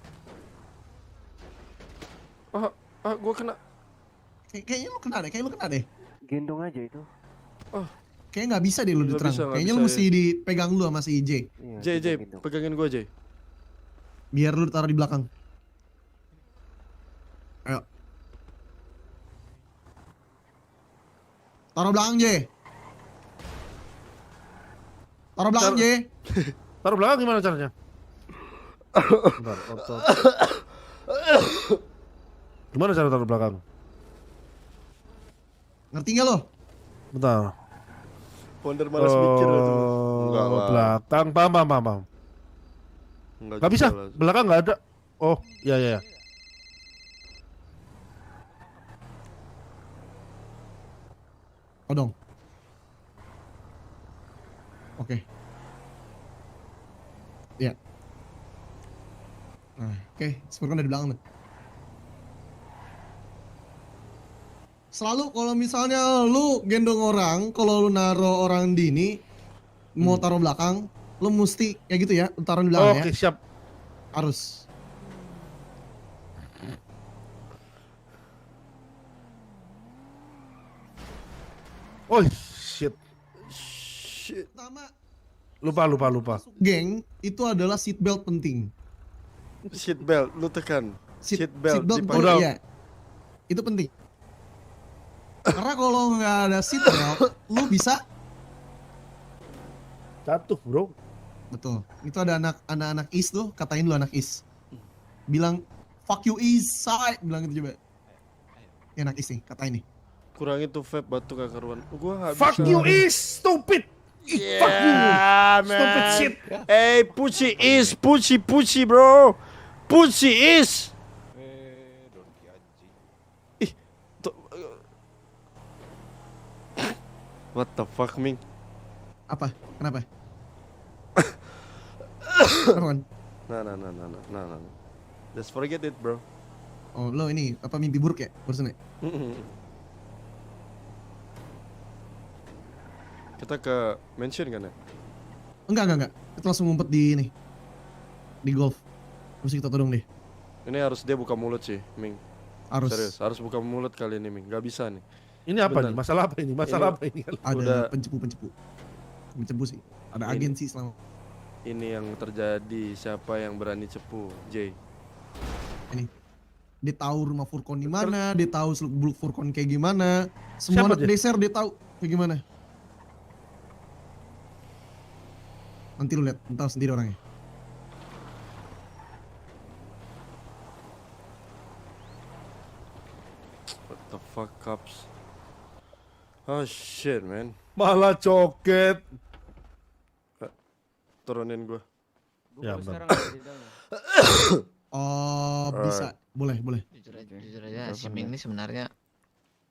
Gua kena. Kayaknya lu kena deh. Gendong aja itu. Kayaknya nggak bisa deh lu Nggak diterang. bisa, nggak Kayaknya lu bisa, mesti dipegang lu sama si J. J, pegangin gua J. Biar lu taruh di belakang. Ayo. Taruh belakang J. Taruh belakang, J. Taruh belakang gimana caranya? Bentar, otot. Gimana cara taruh belakang? Ngerti nggak lo? Bentar. Wonder malas mikir itu. Enggak lah. Belakang, paham. Nggak bisa, juga lah. belakang nggak ada. Oh, iya. Odong. Oke. Ya. Nah, oke, Furkon dari belakang tuh. Selalu kalau misalnya lu gendong orang, kalau lu naro orang di ini, mau taruh belakang, lu mesti kayak gitu ya, taruh di belakang ya. Oke, siap. Harus. Oh, shit. Pertama, Lupa. geng itu adalah seat belt penting. Seat belt, lu tekan. Seat belt Seatbelt dipakai. Udah. iya. Itu penting. Karena kalau nggak ada seat belt, lu bisa Jatuh, bro. betul. Itu ada anak is tuh, katain lu anak is. Bilang fuck you East Side, bilang gitu coba. Ini anak is nih, katain nih. Kurangin tuh vape batu gak karuan. Gua nggak Fuck bisa. you is stupid. Fuck you. Stupid shit. Hey, Pucci bro. Pucci is. Ih, what the fuck, Ming? Apa? Kenapa? Kenapa kan? Nah. Just forget it, bro. Oh lo ini apa mimpi buruk ya barusan ya? Kita ke mention kan ya? Enggak. Kita langsung ngumpet di ini. Di golf. Terus kita todong deh. Ini harus dia buka mulut sih, Ming. Harus. Serius, harus buka mulut kali ini, Ming. Gak bisa nih. Ini apa Bener. nih? Masalah apa ini? apa ini? Ada Udah. pencepu sih. Ada Ini. agen sih selama Ini yang terjadi, siapa yang berani cepu, Jay. ini. Dia tahu rumah Furkon di mana, dia tahu seluk-beluk Furkon kayak gimana. Semua Siapa anak dia? deser dia tahu kayak gimana. Nanti lu lihat, tahu sendiri orangnya. What the fuck, cops? Oh shit, man. Malah coket. Turunin gua. Ya, benar. Oh, bisa. Boleh. Jujur aja si Ming ini sebenarnya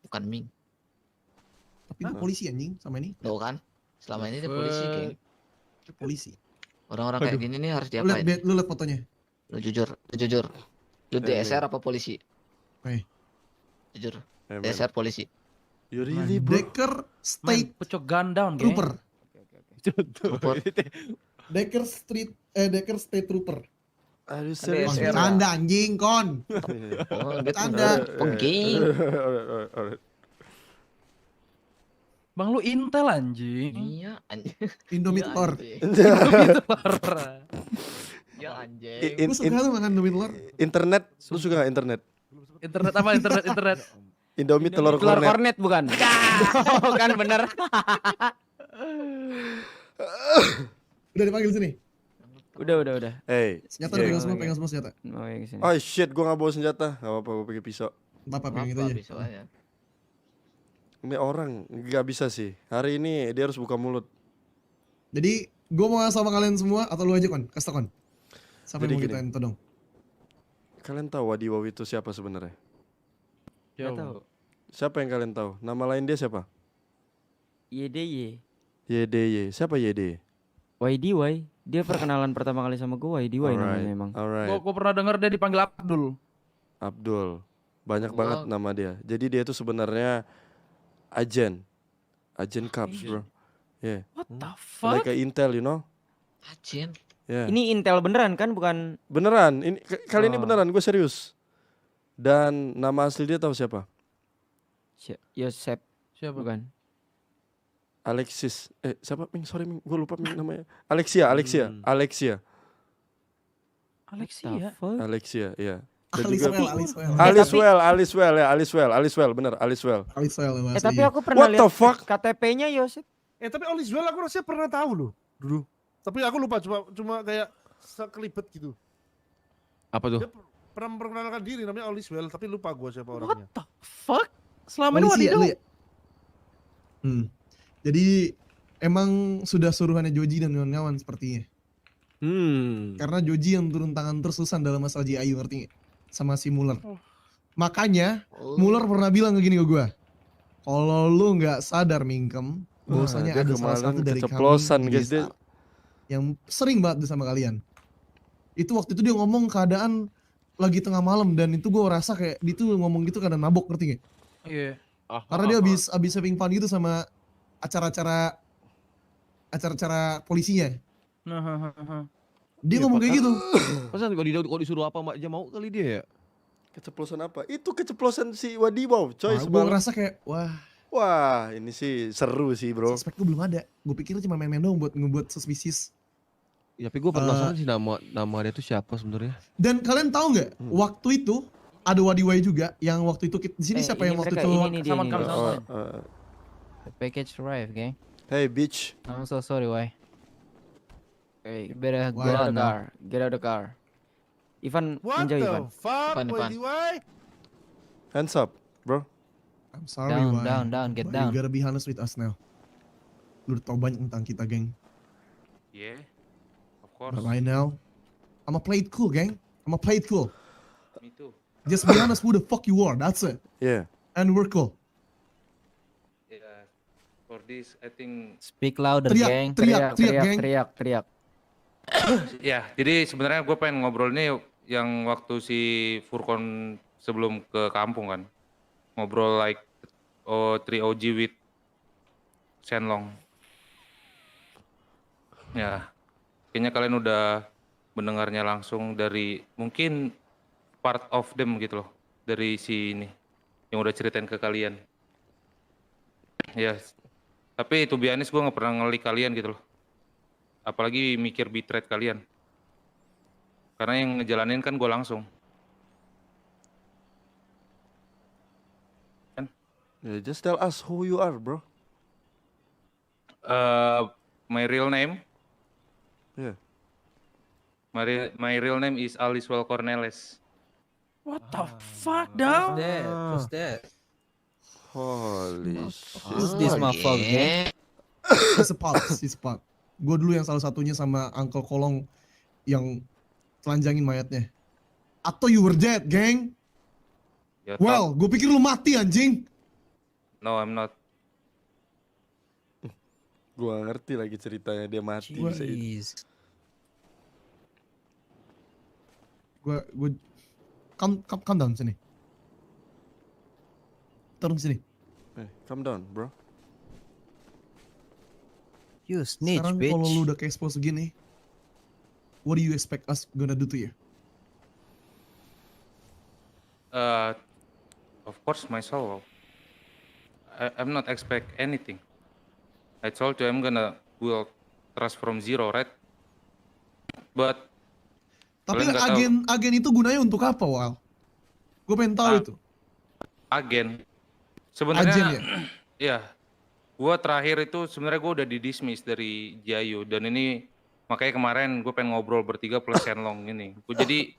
bukan Ming. Tapi dia polisi anjing sama ini. Tuh kan? Selama ini dia polisi, geng. Dia polisi. Orang-orang kayak gini nih harus Lu lihat, diapain? lu lihat fotonya. Lu jujur. Lu DSR apa polisi? Oke. Jujur. Hey, man. DSR polisi. You really, bro? Decker State Put your gun down, geng. Trooper. Trooper. Decker State Trooper. Aduh, serius. serius. Canda anjing kon. Oh, dia Canda. pengging. Alright. Bang lu intel anjing. Iya, anjing. Indomie telur. Ya anjing. Gue suka lu makan Indomie telur. Internet, lu suka gak internet? Internet apa? Internet. Indomie telur Telur kornet. kornet bukan? Oh, kan bener. Udah dipanggil sini. Udah. Hey, Senjata udah pegang semua senjata. Oh, ya kesini. oh shit, gua gak bawa senjata. Gak apa-apa, gua pakai pisau. Apa pegang itu Apa aja. bisa aja. Ini orang gak bisa sih. Hari ini dia harus buka mulut. Jadi gue mau ngasih sama kalian semua atau lu aja kon? Kasih tau kon. Siapa Jadi yang mau gini. kita todong? Kalian tahu Wadiwaw itu siapa sebenarnya? Gak tahu. Siapa yang kalian tahu? Nama lain dia siapa? YDY. YDY. Siapa YDY? YDY. Dia perkenalan pertama kali sama gue, YDY namanya emang. Alright. Gua pernah denger dia dipanggil Abdul. Abdul. Banyak Gua- banget nama dia. Jadi dia itu sebenarnya agen cops, bro. Yeah. What the fuck? Like a intel, you know? Ajen. Yeah. Ini intel beneran kan, bukan? Beneran. Ini kali ini Oh. beneran, gue serius. Dan nama asli dia tahu siapa? Yosep, Siapa? bukan? Alexis. Siapa? Ming, sorry Ming, gue lupa Ming namanya. Alexia. The Alexia. fuck? Alexia, iya. Dan juga Aliswell. bener, Aliswell. Aliswell. Tapi aku pernah What the lihat fuck? KTP-nya Yosep. Tapi Oliswell aku rasanya pernah tahu loh. Dulu. Tapi aku lupa cuma kayak sekelibet gitu. Apa tuh? Dia pernah memperkenalkan diri namanya Oliswell, tapi lupa gua siapa What orangnya. the fuck? Selama ini Polisi ya, wadidaw. lu ya? Jadi emang sudah suruhannya Joji dan kawan-kawan sepertinya. Karena Joji yang turun tangan terus-terusan dalam masalah JIU, ngerti nggak? Sama si Muller. Makanya Muller pernah bilang ke gini ke gua, kalau lu nggak sadar Mingkem, bahwasanya dia ada salah kemarin satu dari keceplosan, kami guys, dia. yang sering banget sama kalian. Itu waktu itu dia ngomong keadaan lagi tengah malam, dan itu gue rasa kayak dia tuh ngomong gitu karena mabok, ngerti nggak? Iya. Karena dia abis having fun gitu sama acara-acara polisinya. Dia ngomong kayak gitu. Masa kalau disuruh apa aja mau kali dia ya? Keceplosan apa? Itu keceplosan si Wadibow, coy. Gue ngerasa kayak wah, ini sih seru sih, bro. suspek gue belum ada. Gue pikir cuma main-main doang buat ngebuat suspicious. Ya, tapi gue penasaran sih nama dia tuh siapa sebenarnya. Dan kalian tahu nggak, waktu itu ada Wadiwai juga yang waktu itu di sini siapa yang waktu itu The package arrived, gang. Hey, bitch. I'm so sorry, why? Okay, you better Why? get out of the car. Get out of the car. Ivan, What menjauh the Ivan. fuck, Depan. Wadiwai? Hands up, bro. I'm sorry, Down, Wai. get But down. You gotta be honest with us now. Lu udah tau banyak tentang kita, geng. Yeah, of course. But right now, I'ma play it cool, gang. I'ma play it cool. Me too. Just be honest who the fuck you are. That's it. Yeah. And we're cool. Yeah, for this I think. Speak louder, Teriak, gang. teriak, geng. Teriak. Ya, jadi sebenarnya gue pengen ngobrol nih yang waktu si Furkon sebelum ke kampung kan. Ngobrol like 3OG with Shenlong. Ya, kayaknya kalian udah mendengarnya langsung dari mungkin part of them gitu loh. Dari si ini, yang udah ceritain ke kalian. Ya, tapi to be honest gue gak pernah ngelik kalian gitu loh. Apalagi mikir bitrate kalian. Karena yang ngejalanin kan gue langsung. Kan? Yeah, just tell us who you are, bro. My real name? Yeah. My real name is Aliswell Cornelis. What the fuck, dog? Who's that? Holy shit. Who's this motherfucker, gang? He's a pop. Gue dulu yang salah satunya sama Uncle Kolong yang telanjangin mayatnya. Atau you were dead, gang? Ya, Well, gue pikir lu mati, anjing. No, I'm not. Gua ngerti lagi ceritanya dia mati. Jeez. Gue calm down sini. Turun sini. Hey, calm down, bro. You snitch, Sekarang bitch. kalau lu udah ke-expose segini, what do you expect us gonna do to you? Of course myself. I'm not expect anything. I told you I'm gonna build trust from zero, right? But Tapi kalian nggak tahu. agen itu gunanya untuk apa, Wal? Gue pengen tahu itu. Agen. Agen Sebenarnya ya? iya. Gua terakhir itu sebenarnya gue udah di-dismiss dari Jayu dan ini makanya kemarin gue pengen ngobrol bertiga plus Shenlong ini. Jadi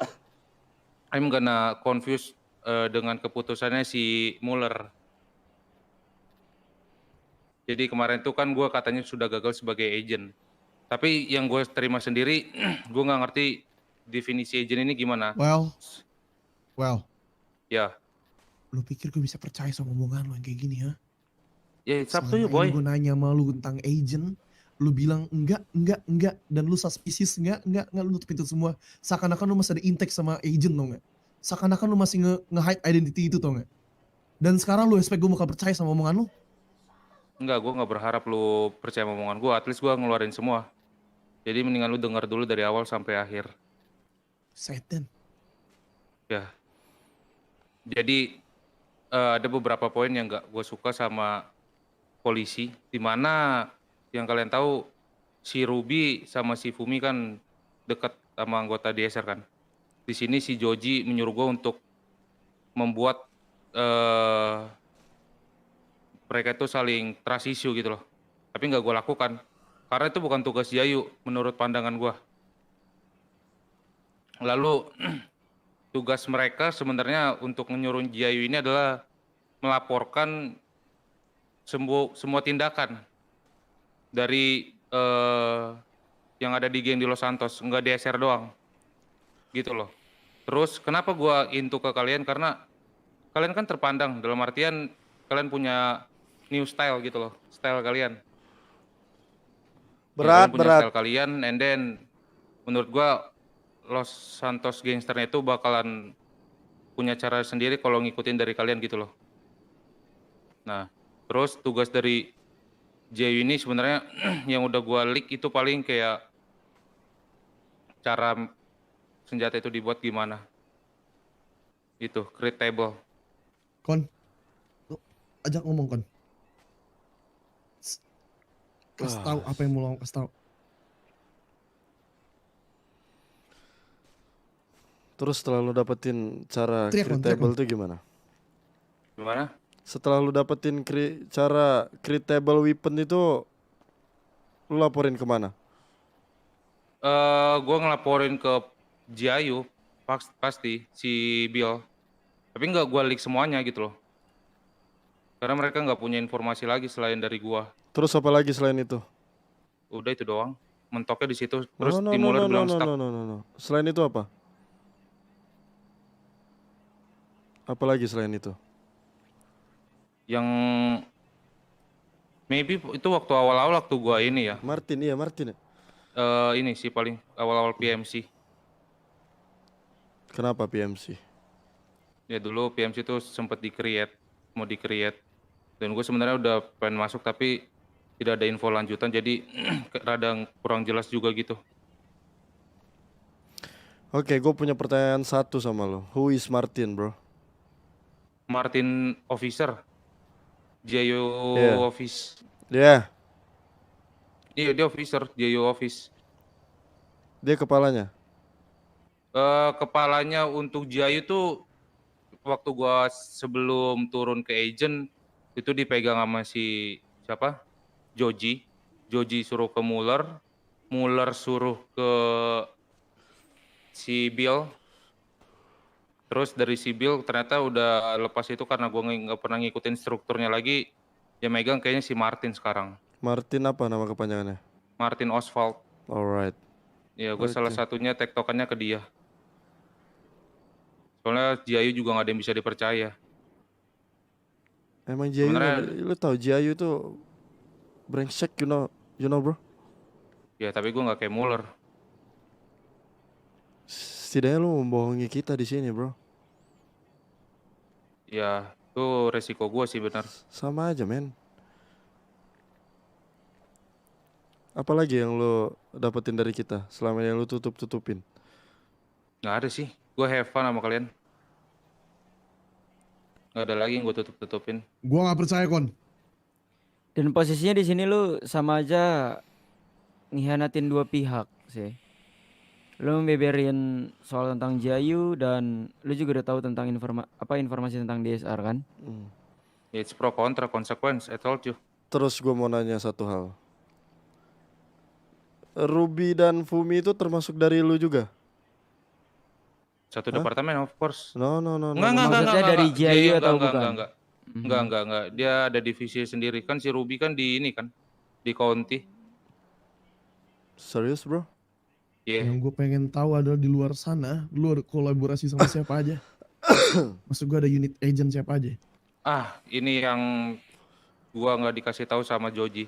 I'm gonna confuse dengan keputusannya si Muller. Jadi kemarin tuh kan gue katanya sudah gagal sebagai agent. Tapi yang gue terima sendiri, gue nggak ngerti definisi agent ini gimana. Well. Ya. Lu pikir gue bisa percaya sama omongan lu yang kayak gini, ha? Ya, it's up to you, boy. Gue nanya sama lu tentang agent, lu bilang enggak, dan lu suspicious enggak, lu nutup itu semua. Seakan-akan lu masih ada intake sama agent, tau nggak? Seakan-akan lu masih nge-hide identity itu, tau nggak? Dan sekarang lu expect gue bakal percaya sama omongan lu? Enggak, gue nggak berharap lu percaya sama omongan gue. At least gue ngeluarin semua. Jadi mendingan lu dengar dulu dari awal sampai akhir. Setan. Ya. Jadi ada beberapa poin yang nggak gue suka sama polisi. Dimana yang kalian tahu si Ruby sama si Fumi kan dekat sama anggota DSR kan. Di sini si Joji menyuruh gue untuk membuat mereka itu saling trust issue gitu loh. Tapi nggak gue lakukan Karena itu bukan tugas Jayu menurut pandangan gua. Lalu tugas mereka sebenarnya untuk menyuruh Jayu ini adalah melaporkan semua tindakan dari yang ada di geng di Los Santos, nggak DSR doang, gitu loh. Terus kenapa gua into ke kalian, karena kalian kan terpandang, dalam artian kalian punya new style gitu loh, style kalian. Kalian punya style kalian, and then menurut gua Los Santos gangsternya itu bakalan punya cara sendiri kalau ngikutin dari kalian gitu loh. Nah, terus tugas dari Jayu ini sebenarnya yang udah gua leak itu paling kayak cara senjata itu dibuat gimana. Itu, create table. Kon, lu ajak ngomong Kon. Kasih tahu apa yang mau lo kasih tahu. Terus setelah lu dapetin cara Teriak, create Kon, teriak, table Kon. itu gimana? Gimana? Setelah lu dapetin cara create table weapon itu, lu laporin kemana? Gue ngelaporin ke Jayu pasti si Bill, tapi nggak gue leak semuanya gitu loh, karena mereka nggak punya informasi lagi selain dari gua. Terus apa lagi selain itu? Udah itu doang, mentoknya di situ. Terus tim Muller bilang stuck. No. Selain itu apa? Apa lagi selain itu? Yang maybe itu waktu awal-awal waktu gua ini ya. Martin ya. Ini sih paling awal-awal PMC. Kenapa PMC? Ya dulu PMC itu sempat mau di-create. Dan gue sebenarnya udah pengen masuk tapi tidak ada info lanjutan, jadi rada kurang jelas juga gitu. Oke, gue punya pertanyaan satu sama lo. Who is Martin, bro? Martin Officer. Jayo Yeah. Office. Yeah. Iya, dia officer, Jayo Office. Dia kepalanya? Kepalanya untuk Jayu tuh waktu gua sebelum turun ke agent itu dipegang sama si siapa? Joji suruh ke Muller suruh ke si Bill. Terus dari si Bill ternyata udah lepas itu karena gua nggak pernah ngikutin strukturnya lagi. Yang megang kayaknya si Martin sekarang. Martin apa nama kepanjangannya? Martin Oswald. Alright. Ya, gue salah satunya tektokannya ke dia. Soalnya Jayu juga nggak ada yang bisa dipercaya. Emang Jayu, lu tau Jayu itu brengsek, you know bro? Ya, tapi gue nggak kayak Muller. Setidaknya lu membohongi kita di sini, bro. Ya, itu resiko gue sih benar. Sama aja, men. Apalagi yang lu dapetin dari kita selama yang lu tutupin? Nggak ada sih. Gue have fun sama kalian. Nggak ada lagi yang gue tutupin. Gua nggak percaya Kon. Dan posisinya di sini lu sama aja ngianatin dua pihak sih. Lu membeberin soal tentang Jayu dan lu juga udah tahu tentang informasi tentang DSR kan? It's pro kontra consequence, I told you. Terus gue mau nanya satu hal. Ruby dan Fumi itu termasuk dari lu juga? Satu departemen of course. No. Maksudnya dari Jayu atau bukan? Enggak. Dia ada divisi sendiri kan, si Ruby kan di ini kan, di county. Serius bro? Yeah. Yang gue pengen tahu adalah di luar sana, lu ada kolaborasi sama siapa aja? Maksud gue ada unit agent siapa aja? Ini yang gua nggak dikasih tahu sama Joji.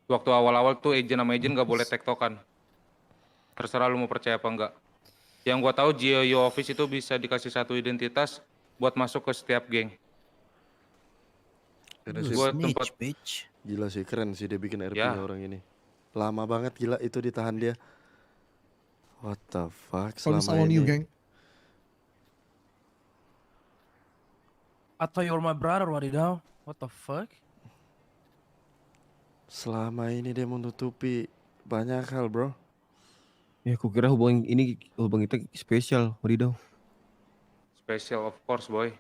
Waktu awal-awal tuh agent sama agent nggak boleh tektokan. Terserah lu mau percaya apa enggak. Yang gua tahu Jayu Office itu bisa dikasih satu identitas buat masuk ke setiap geng. Gua tempat gila sih, keren sih dia bikin RP orang ini. Lama banget gila itu ditahan dia. What the fuck selama ini. You, gang. I thought you were my brother, Wadidaw. What the fuck? Selama ini dia menutupi banyak hal, bro. Ya, aku kira hubungan kita spesial, wadidaw. Special of course, boy.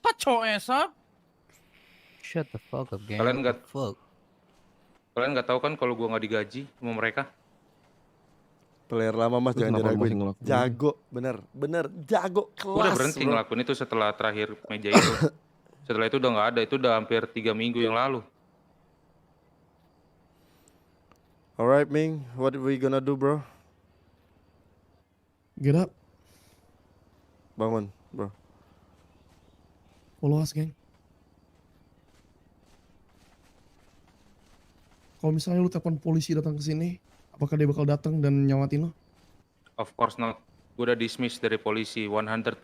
Paco esa. Shut the fuck up, gang. Kalian nggak Kalian nggak tahu kan kalau gua nggak digaji sama mereka? Player lama mas, Terus jangan kenapa lu masih diraguin. ngelakuin? Jago, bener jago kelas. Gua udah berhenti bro. ngelakuin itu setelah terakhir meja itu. Setelah itu udah nggak ada, itu udah hampir 3 minggu yang lalu. Alright Ming, what we gonna do bro? Get up, Bangun bro. follow us, geng. Kalau misalnya lu telepon polisi datang ke sini, apakah dia bakal datang dan nyawatin lo? Of course not. Gue udah dismiss dari polisi 100%.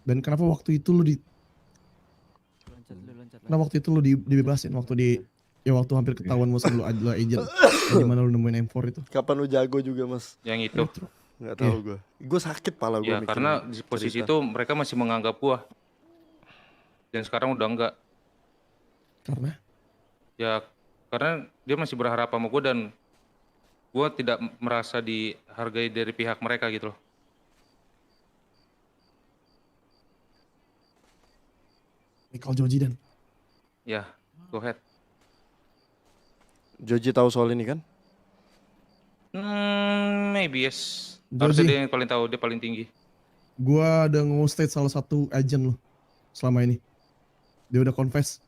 Dan kenapa waktu itu lu dibebasin waktu waktu hampir ketahuan musuh lu adalah agent. Gimana lu nemuin M4 itu? Kapan lu jago juga mas? Yang itu. Nggak tahu gue. Gue sakit pala gue. Ya karena di posisi itu mereka masih menganggap gua. Dan sekarang udah enggak. Karena? Ya karena dia masih berharap sama gue dan gue tidak merasa dihargai dari pihak mereka gitu loh. Michael Joji dan Ya, go ahead. Joji tahu soal ini kan? Maybe yes. Joji. Harusnya dia yang paling tahu, dia paling tinggi. gua ada nge-state salah satu agent lo selama ini. Dia udah confess.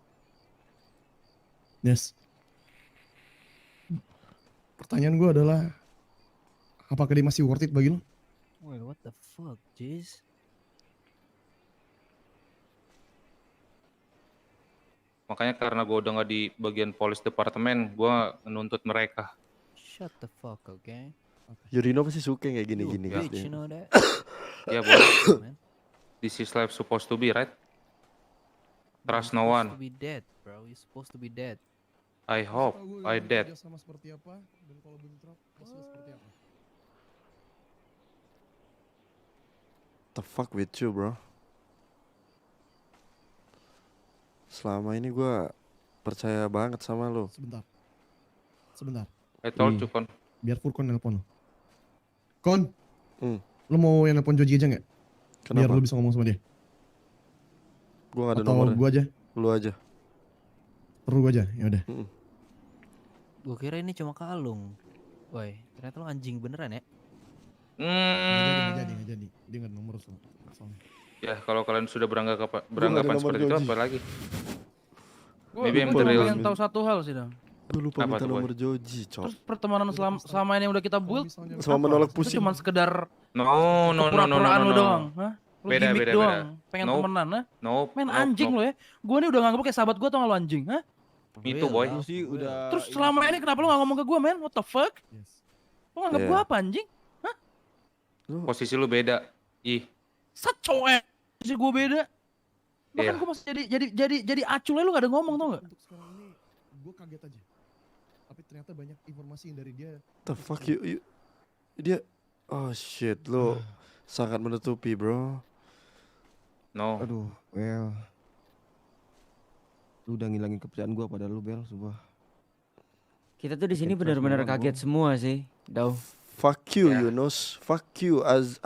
Yes. Pertanyaan gua adalah, apakah dia masih worth it bagi lo? Wait, what the fuck, jeez? Makanya karena gue udah nggak di bagian police departemen, gue menuntut mereka. Shut the fuck, okay? Yurino pasti suka yang kayak gini-gini. You a guys. bitch, you know that? Ya boleh. This is life supposed to be, right? Trust no You're one. supposed to be dead, bro. You're supposed to be dead. I hope I dead. Sama seperti apa dan kalau bentrok hasilnya seperti apa? The fuck with you bro? Selama ini gue percaya banget sama lo. Sebentar. I told you, Kon. Biar Furkon nelpon lo. Kon, lo mau yang nelpon Joji aja nggak? Biar Kenapa? lo bisa ngomong sama dia. Gue gak ada Atau nomornya. gua aja? Lu aja. Perlu gua aja, ya udah. Gua kira ini cuma kalung. Woi, ternyata lo anjing beneran ya? Nggak jadi. Dia nggak ada nomor soalnya. Ya kalau kalian sudah beranggapan nomor seperti itu Joji. apa lagi? Gue Maybe I'm cuma the real. pengen tahu satu hal sih, Dang. Gue lupa Apa minta tuh, Boy? nomor Joji, cok. Terus pertemanan selama ini yang udah kita build Sama apa? menolak Itu pusing. cuma sekedar No. pura-puraan lu doang, hah? Lu Beda, gimmick beda, doang, beda. pengen Nope. temenan, hah? Nope. Men nope, anjing nope. lo ya. Gua nih udah nganggep lu kayak sahabat gua tau gak lu anjing, hah? Itu boy. Lu sih udah Terus selama ini kenapa lu gak ngomong ke gua, men? What the fuck? Lu nganggep Iya. gua apa anjing? Posisi lu beda. Ih, Sacoe. Si gua beda. Bahkan Iya. gua masih jadi acul aja lu gak ada ngomong tau gak? Untuk sekarang ini gua kaget aja. Tapi ternyata banyak informasi yang dari dia. The fuck you. Dia. Oh shit, lo sangat menutupi bro. no. Aduh, Bel. Lu udah ngilangin kepercayaan gua pada lu, Bel, sumpah. Kita tuh di sini Makin benar-benar trust kaget semua sih, Dau. Fuck you, Yeah. Yunus. Fuck you as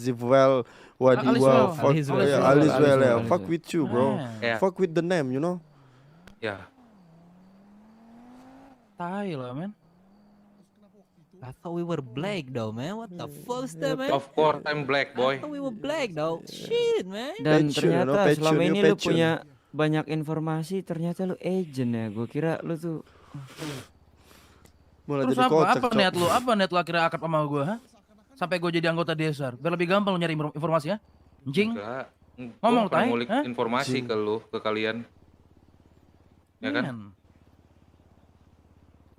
if well Wadi Aliswell. Fuck Aliswell. yeah, Aliswell, yeah. Aliswell. Fuck with you, bro. Man, Ya, Fuck with the name, you know. ya. tai lah, men. I thought we were black though, man. What the fuck is that, man? Of course I'm black, I boy. thought we were black though. Shit, man. Passion, Dan you ternyata know, passion, selama you ini lu passion. punya banyak informasi, ternyata lu agent ya. Gue kira lu tuh Mulai Terus jadi apa? kocak, Apa Cok. niat lu? Apa niat lu akhirnya akad sama gua, hah? Sampai gua jadi anggota DSR. Biar lebih gampang lu nyari informasi, ya? Anjing. Enggak. Ngomong, Gua pernah Tai, ngulik hah? informasi Jing. ke lu, ke kalian. Ya kan? Man.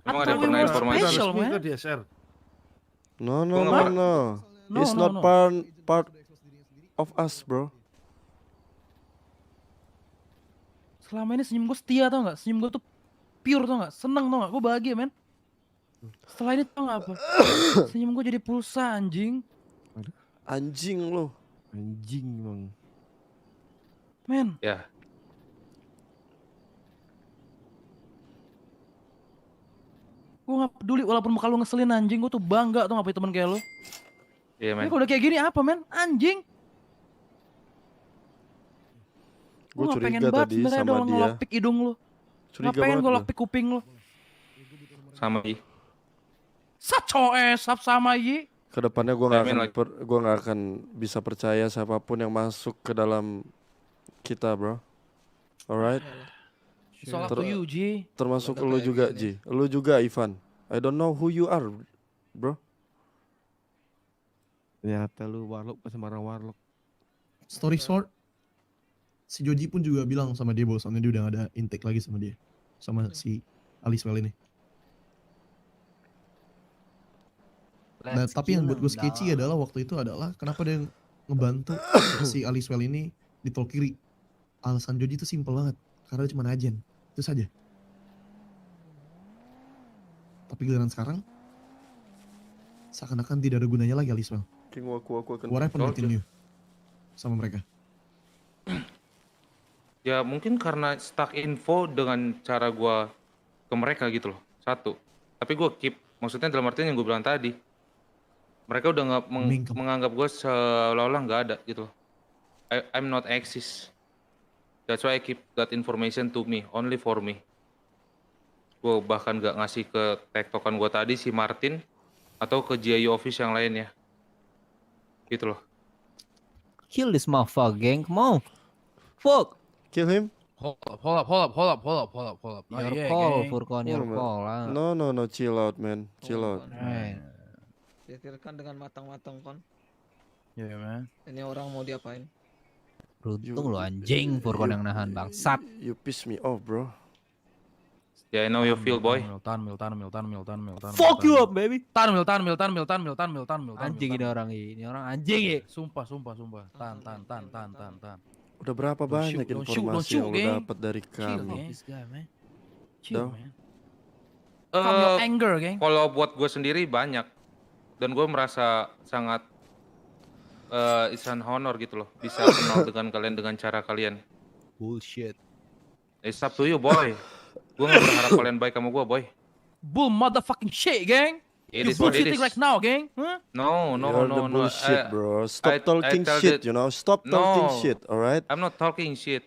Emang I ada yang thought we pernah were informasi? special, Resmi man. ke DSR. No, Gua nggak pernah. no. No, It's no, not no. part of us, bro. Selama ini senyum gua setia tau gak? Senyum gua tuh pure tau gak? Seneng tau gak? Gua bahagia, men. Setelah ini tau gak apa? Senyum gua jadi pulsa, anjing. Anjing lo. Anjing emang. Men. Ya. Gua gak peduli walaupun muka lu ngeselin anjing. Gua tuh bangga tau gak punya temen kayak lu. Iya, Ini men. kalau udah kayak gini apa, men? Anjing. Gue Gua gak pengen curiga banget tadi sebenarnya ada sama orang dia. ngelapik hidung lu. Curiga Ngapain banget gue gua. lockpick kuping lu? Sama Yi. Sap sama Yi. Kedepannya I mean like- gua nggak akan bisa percaya siapapun yang masuk ke dalam kita, bro. Alright. It's all up to you, Ji. Termasuk lu juga, Ji. Lu juga, Ivan. I don't know who you are, bro. Ternyata lu warlock sembarang warlock. Story short, si Joji pun juga bilang sama dia bahwasannya dia udah gak ada intake lagi sama dia, sama si Aliswell ini. Nah, tapi yang buat gue sketchy adalah waktu itu adalah kenapa dia ngebantu si Aliswell ini di tol kiri. Alasan Joji itu simple banget, karena dia cuma ajen, itu saja. Tapi giliran sekarang, seakan-akan tidak ada gunanya lagi Aliswell. King aku akan What happened between you sama mereka? Ya mungkin karena stuck info dengan cara gua ke mereka gitu loh. Satu. Tapi gua keep, maksudnya dalam artian yang gue bilang tadi. Mereka udah nggak menganggap gue seolah-olah nggak ada gitu loh. I'm not exist. That's why I keep that information to me, only for me. Gue bahkan nggak ngasih ke tektokan gue tadi si Martin atau ke GIU office yang lain ya. Gitu loh. Kill this motherfucker, gang. Come on. Fuck. Kill him. Hold up. Your call, Furkon, your Oh, call lah. No, chill out, man. Chill out. Pikirkan dengan matang-matang kon. Yeah, man. Ini orang mau diapain? Beruntung lu anjing, Furkon yang nahan bangsat. You piss me off, bro. Yeah, I know you feel, boy. Miltan. Fuck you up, baby. Miltan. Anjing ini orang anjing ya. Sumpah. Tan. Udah berapa banyak don't informasi shoot, yang lu gang. dapat dari Chill, kami? this guy, man. Chill, Dah. man. Calm your anger, gang. Kalau buat gue sendiri banyak. Dan gue merasa sangat it's an honor gitu loh. Bisa kenal dengan kalian dengan cara kalian. Bullshit. It's up to you, boy. Gue gak berharap kalian baik sama gue, boy. Bull motherfucking shit, gang. It You is what it bullshitting is. right now, gang. Huh? No. You're the bullshit, bro. Stop talking tell shit, that- you know. Stop No. talking shit, alright? I'm not talking shit.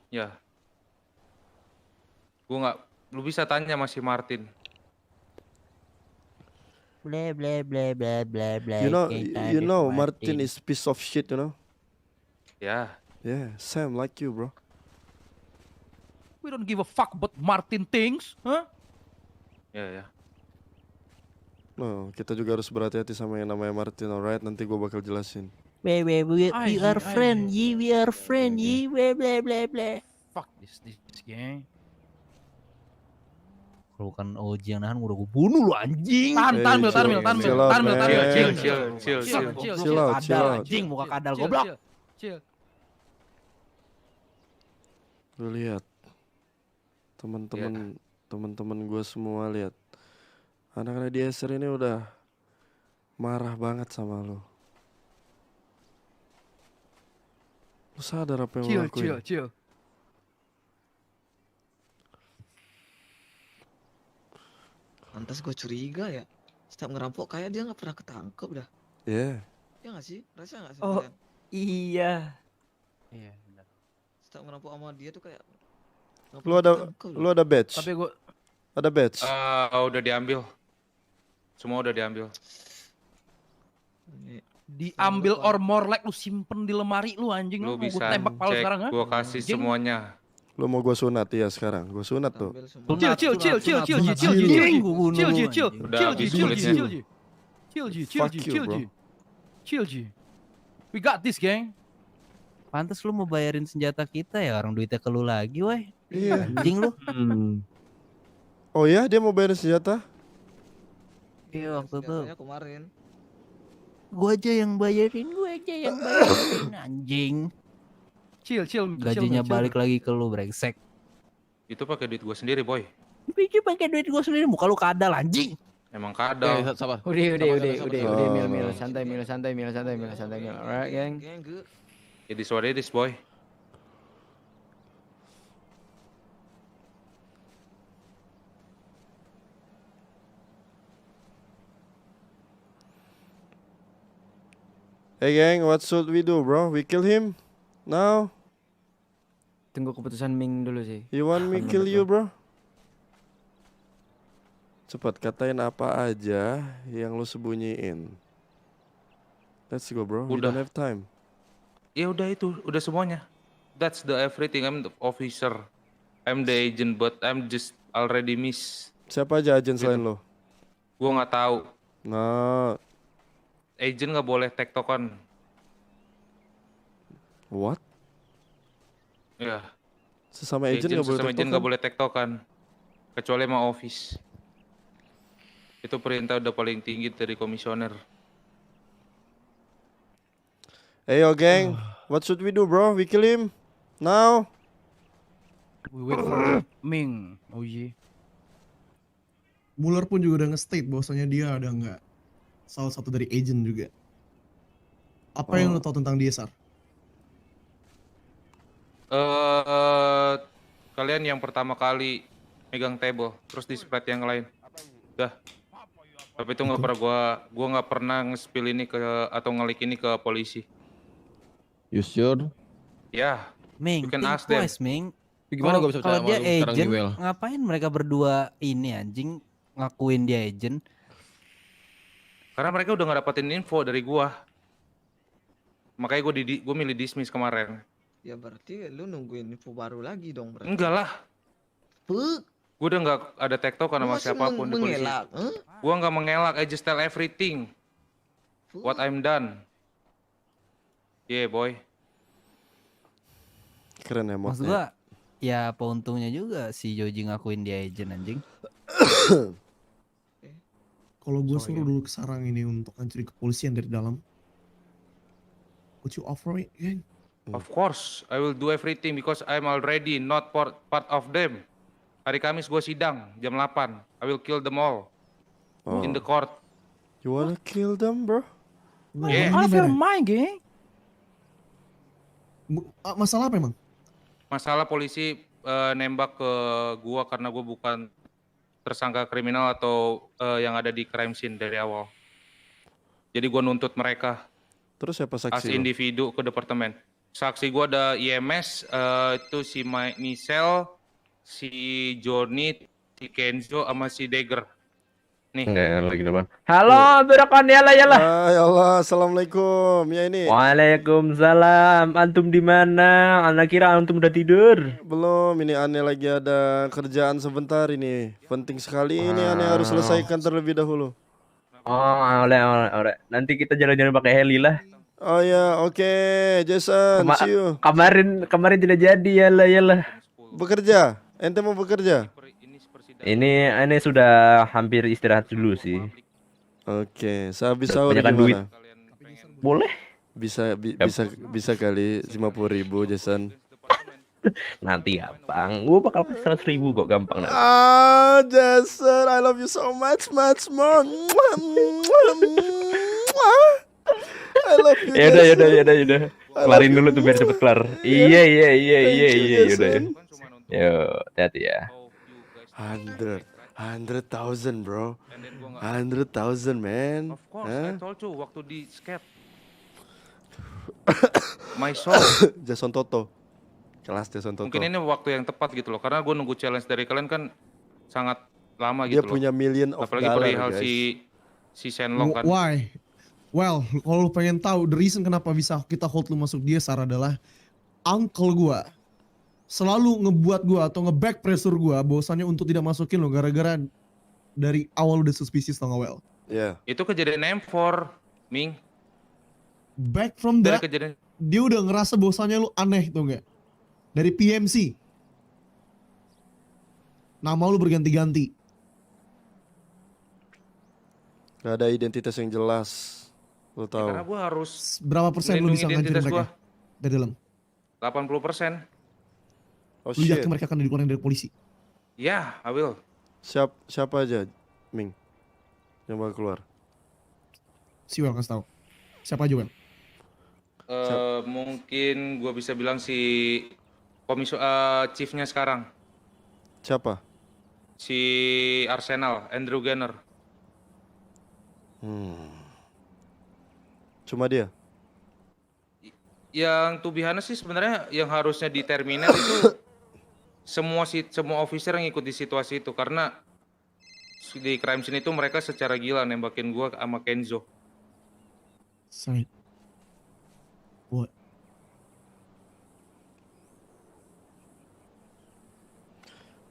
Ya. Gue gak, lu bisa tanya sama si Martin. Blah blah blah blah blah blah. You know, Martin is piece of shit, you know. Ya. Yeah, Sam like you, bro. We don't give a fuck about Martin things, huh? Ya. No, kita juga harus berhati-hati sama yang namanya Martin, alright? Nanti gue bakal jelasin. We are friend, we are friend, blah blah blah blah. Fuck this gang. Kalau bukan OG yang nahan udah gue bunuh lu anjing. Tahan, chill out, man. Chill. Chill out. Anjing muka kadal goblok. Chill. Lu lihat, teman-teman gue semua lihat, anak-anak di SR ini udah marah banget sama lu. Lu sadar apa yang lu lakuin? Chill. Lantas gue curiga ya. Setiap ngerampok kayak dia nggak pernah ketangkep dah. Yeah. Ya nggak sih? Rasa nggak sih? Oh, kalian? iya. Iya, benar. Setiap ngerampok sama dia tuh kayak. nggak Lu pernah ada ketangkep lu ada badge? Tapi gue Ada badge? Udah diambil. Semua udah diambil. diambil or more like lu simpen di lemari lu anjing Lu lu. Gue bisa tembak palu cek, sekarang, ha? gua kasih Anjing. semuanya. Lu mau gua sunat ya sekarang? Gua sunat tuh. Chill. Udah habis kulitnya. Fuck you, bro. Chill, G. We got this, gang. Pantes lu mau bayarin senjata kita ya, orang duitnya ke lu lagi, weh. Iya. Anjing lu. Oh ya, dia mau bayar senjata? Iya, waktu itu Senjatanya kemarin. gua aja yang bayarin, anjing. Chill. Gajinya balik lagi ke lu, brengsek. Itu pakai duit gua sendiri, boy. Pikir pakai duit gua sendiri, muka lu kadal anjing. Emang kadal. Sabar. Udah, Mil, santai, Mil. Alright, geng. It is what it is, boy. Hey gang, what should we do, bro? We kill him now? Tunggu keputusan Ming dulu sih. You want me Apa kill menurut you, lo? bro? Cepat katain apa aja yang lu sembunyiin. Let's go, bro. We don't Udah. have time. Ya udah itu, udah semuanya. That's the everything. I'm the officer. I'm the agent, but I'm just already miss. Siapa aja agen selain lo? Gua nggak tahu. Nah, Agent nggak boleh tektokan. what? Ya. Sesama agent nggak boleh sesama agent tektokan? nggak boleh tektokan. Kecuali sama office. Itu perintah udah paling tinggi dari komisioner. Hey yo, gang. What should we do, bro? We kill him now. We wait for Ming. Oh yeah. Mueller pun juga udah nge-state bahwasanya dia ada nggak salah satu dari agent juga. Apa yang lo tahu tentang dia, Sar? Kalian yang pertama kali megang table, terus di spread yang lain. Dah. Tapi itu nggak pernah gua nggak pernah nge-spill ini ke atau ngelik ini ke polisi. You sure? Ya. Ming, You can think ask them. twice, Ming. Gimana gua bisa Kalau percaya dia sama lu sekarang agent, nih, Well? ngapain mereka berdua ini anjing ngakuin dia agent? Karena mereka udah nggak dapetin info dari gua. Makanya gua milih dismiss kemarin. Ya berarti lu nungguin info baru lagi dong berarti. Enggak lah. Fuck. Gua udah nggak ada tektokan Lu sama masih siapapun di polisi. mengelak, Gua nggak mengelak. I just tell everything. What I'm done. Yeah, boy. Keren ya, Maksud gua, ya apa untungnya juga si Joji ngakuin dia agent anjing. Kalau gue suruh dulu ke sarang ini untuk hancurin kepolisian dari dalam, would you offer it, gang? Of course, I will do everything because I'm already not part of them. Hari Kamis gua sidang jam 8. I will kill them all in the court. You wanna kill them, bro? Yeah. Out of your mind, gang. Masalah apa emang? Masalah polisi nembak ke gua karena gua bukan tersangka kriminal atau yang ada di crime scene dari awal. Jadi gua nuntut mereka. Terus siapa As saksi? Lo? individu ke departemen. Saksi gua ada IMS, itu si Michelle, si Johnny, si Kenzo, sama si Dagger. Nih. Enggak lagi depan. Halo, berakan ya lah. Ya Allah, assalamualaikum. Ya ini. Waalaikumsalam. Antum di mana? Anak kira antum udah tidur. Belum, ini aneh lagi ada kerjaan sebentar ini. Penting sekali ini aneh harus selesaikan terlebih dahulu. Oh, oleh. Nanti kita jalan-jalan pakai heli lah. Oh ya, oke, Jason, see you. Kemarin tidak jadi ya lah. Bekerja? Ente mau bekerja? Ini sudah hampir istirahat dulu sih. Oke, sehabis sahur Banyakan duit. gimana? Boleh? Bisa kali 50.000, Jason. Nanti ya, Bang. Gua bakal 100.000 kok, gampang nanti. Ah, Jason, I love you so much more. I love you. Yaudah. Kelarin dulu tuh biar cepet kelar. Iya. Yaudah. Yo, hati ya. 100,000 bro. 100,000 man. Of course, I told you waktu di skate. My soul. Jason Toto. Kelas Jason Toto. Mungkin ini waktu yang tepat gitu loh, karena gue nunggu challenge dari kalian kan sangat lama Dia gitu loh. punya million of Apalagi dollar, perihal guys. si Shenlong kan. Why? Well, kalau lu pengen tahu the reason kenapa bisa kita hold lu masuk dia, Sar, adalah uncle gua selalu ngebuat gua atau nge-back pressure gua bahwasannya untuk tidak masukin lo gara-gara dari awal udah suspicious tau gak, Well? Iya. Itu kejadian M4, Ming. Back from Dari that, kejadian dia udah ngerasa bahwasannya lu aneh tuh gak? Dari PMC. Nama lu berganti-ganti. Gak ada identitas yang jelas. Lo tahu. karena gue harus Berapa persen lu bisa ngancurin mereka? Dari dalam. 80%. Oh Lu yakin mereka akan dikeluarin dari polisi? Ya, I will. Siapa aja, Ming, yang bakal keluar? Si Well kasih tahu. Siapa aja, Well? Mungkin gue bisa bilang si chiefnya sekarang. Siapa? Si Arsenal, Andrew Ganner. Cuma dia? yang to be honest sih sebenarnya yang harusnya di terminate itu semua officer yang ikut di situasi itu, karena di crime scene itu mereka secara gila nembakin gua sama Kenzo. Sorry. What?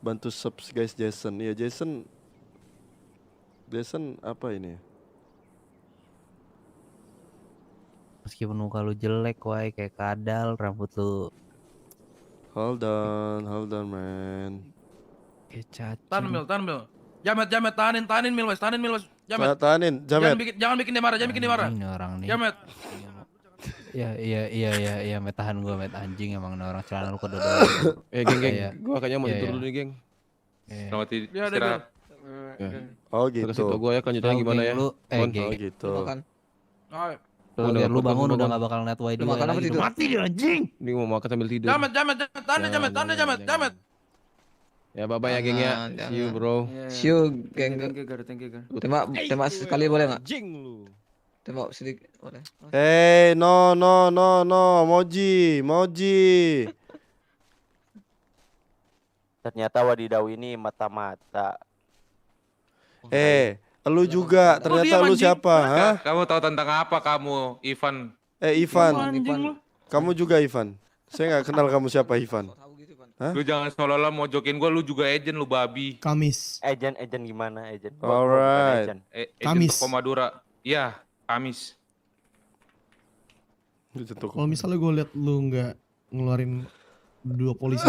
Bantu subs guys Jason. Iya Jason apa ini? Meskipun muka lu jelek, woi, kayak kadal, rambut lu Hold on man. kayak cacing. Tahan Mil. Jamet, tahanin Mil Wes. Jamet. Tahanin, Jamet. Jangan bikin dia marah. Ini orang nih. Jamet. Iya, Met, tahan gua, Met, anjing emang nih orang celana lu kedodol. Geng, Iya. gua kayaknya mau Iya, tidur iya. dulu nih, geng. Selamat Ya, udah, istirahat. Oh Kasih gitu. tau gua ya kelanjutannya gimana ya. Lu, Mon. geng. Oh gitu. Makan. Ayo. Tuh, Udah, biar lu potong, bangun udah potong. gak bakal net wide Lu makan apa lagi. tidur? Mati dia anjing. Ini mau makan sambil tidur. Jamet. Tahan Jamet. Ya bye-bye ya geng ya. Jangan, See you bro. See you, geng. Tembak sekali boleh nggak? Anjing lu. Tembak sedikit boleh. Hey, no, Moji. Ternyata wadidaw ini mata-mata. Lu juga. Ternyata lu siapa? Hah? Kamu tahu tentang apa kamu, Ivan? Ivan. Anjing lu. Kamu juga Ivan. Saya nggak kenal kamu siapa Ivan. Hah? Lu jangan seolah-olah mojokin gua, lu juga agent, lu babi. Kamis. Agent gimana agent? Alright. Agent Kamis. Toko Madura. Iya, Kamis. Kalau misalnya gue liat lu nggak ngeluarin 2 polisi.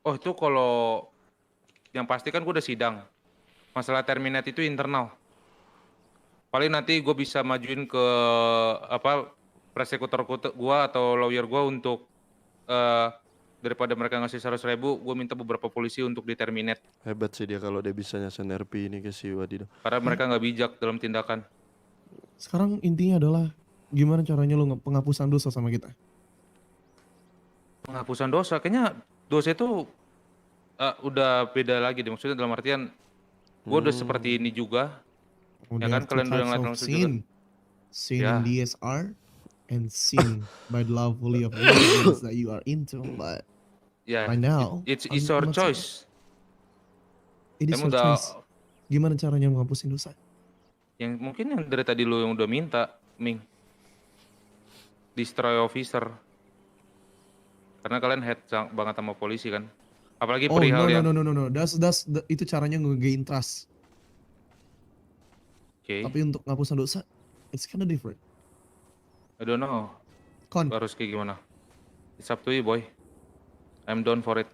Oh itu kalau yang pasti kan gua udah sidang. Masalah terminate itu internal. Paling nanti gue bisa majuin ke persekutor gua atau lawyer gua untuk daripada mereka ngasih 100.000, gue minta beberapa polisi untuk di-terminate. Hebat sih dia kalau dia bisa nyasar RP ini ke si Wadidaw. Karena mereka nggak bijak dalam tindakan. Sekarang intinya adalah gimana caranya lu penghapusan dosa sama kita. Penghapusan dosa, kayaknya dosa itu udah beda lagi deh. Maksudnya dalam artian, gue udah seperti ini juga. Ya kan, kalian udah ngeliat langsung juga. Sin Ya. in DSR and sin by the lovely of religions that you are into, but Ya, right now it's your choice. It is Emang your udah- choice. Gimana caranya menghapusin dosa? Yang mungkin yang dari tadi lu yang udah minta, Ming. Destroy officer. Karena kalian head banget sama polisi kan. Apalagi Oh perihal yang... no. Itu caranya nge-gain trust. Oke, Tapi untuk ngapusin dosa, it's kinda different. I don't know. Kon, Harus kayak gimana? It's up to you, boy. I'm down for it.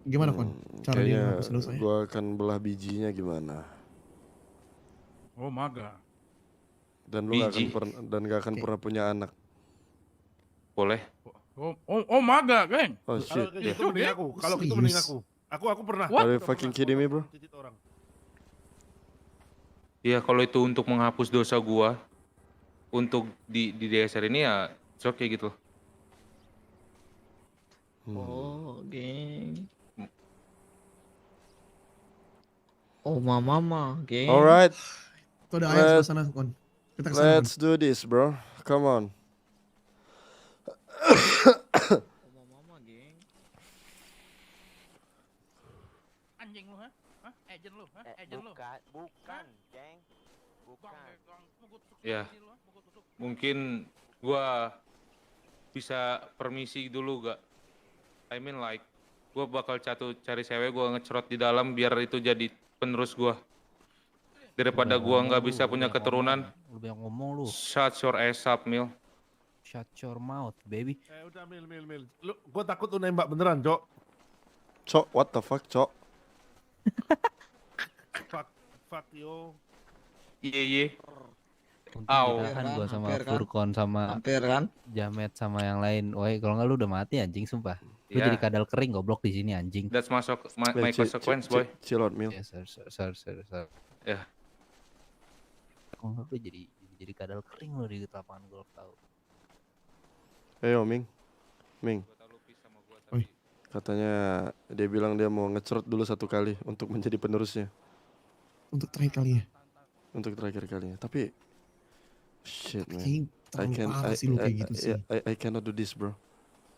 gimana Kon? Caranya Kayaknya ngapusin dosa ya? gua akan belah bijinya gimana. Oh maga. Dan lu gak akan Biji. gak akan pernah punya anak. Boleh. Oh maga, geng. Oh Kalau shit. gitu mending aku. Kalau gitu mending aku. Aku pernah. Are you fucking kidding me, bro? Titit orang. Iya, kalau itu untuk menghapus dosa gua, untuk di DSR ini ya, it's okay gitu. Oh, geng. Oh, mama, geng. Alright, Tuh ada ayat sebelah sana, Kon. Kita kesana, Kon. let's do this, bro. Come on. Oh, mama, geng. Anjing lu, ha? Agent lu, ha? Agent lu. Bukan, geng. Bukan. Ya, mungkin gua bisa permisi dulu gak? I mean like, gua bakal cari cewek, gua ngecerot di dalam biar itu jadi penerus gua. Daripada gua nggak bisa punya keturunan, Lu yang ngomong lu. shut your ass up, Mil. Shut your mouth, baby. Udah Mil. Lu, gua takut lu nembak beneran, Cok. Cok, what the fuck, Cok? Fuck yo. Iya. Untung Au. ditahan gua sama Hampir kan? Furkon sama Hampir kan? Jamet sama yang lain. Woi, kalau nggak lu udah mati anjing sumpah. Lu Ya. jadi kadal kering goblok di sini anjing. That's my consequence, boy. Chill out, Mil. Ya, sorry. Ya. Kalau nggak lu jadi kadal kering lu di lapangan golf tahu. Ayo, Ming. Ming. Oi. Katanya dia bilang dia mau ngecerot dulu 1 kali untuk menjadi penerusnya. Untuk terakhir kali ya. Untuk terakhir kalinya. Tapi Shit man. Kayaknya terlalu parah sih lu kayak gitu sih. I cannot do this bro.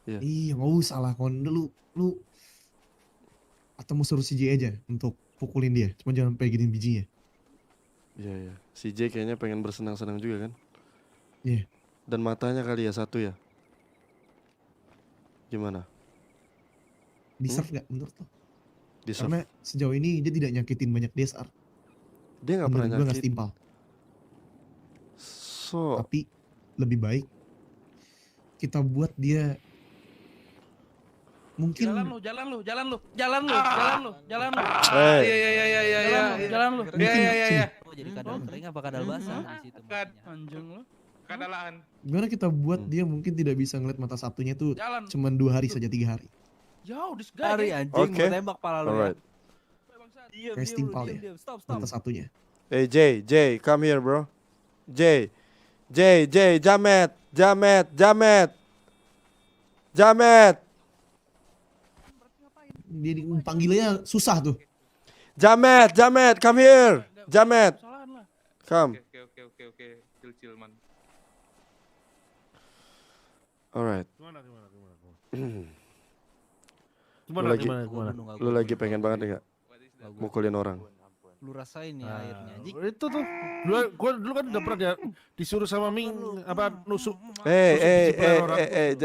Iya. Iya nggak usah lah kon lu atau mau suruh CJ aja untuk pukulin dia, cuma jangan pegangin bijinya. Iya. Si J kayaknya pengen bersenang-senang juga kan? Iya. Dan matanya kali ya satu ya. Gimana? Deserve nggak menurut lo? Deserve. Karena sejauh ini dia tidak nyakitin banyak DSR. Dia nggak pernah Menurut gua nggak nyakit. setimpal. So, Tapi lebih baik kita buat dia mungkin Jalan lu. hey. Jalan lu. Oh, jadi kadal kering apa kadal basah di situ? Anjing lu. Kadalaan. gimana kita buat dia mungkin tidak bisa ngeliat mata Sabtunya tuh Jalan. cuman 2 hari saja 3 hari. Jauh di Hari segala. anjing Oke. mau tembak pala lu. Alright. Kayak setimpal ya Stop. mata Sabtunya. Hey J, come here bro. J, Jamet. Dia panggilannya susah tuh. Jamet, come here. Jamet, come. Oke. Chill man. Alright. Gimana? Lu lagi pengen banget nggak mukulin orang? Lu rasain nih airnya anjing. Itu tuh. Gua dulu kan udah pernah disuruh sama Ming apa nusuk. Hey,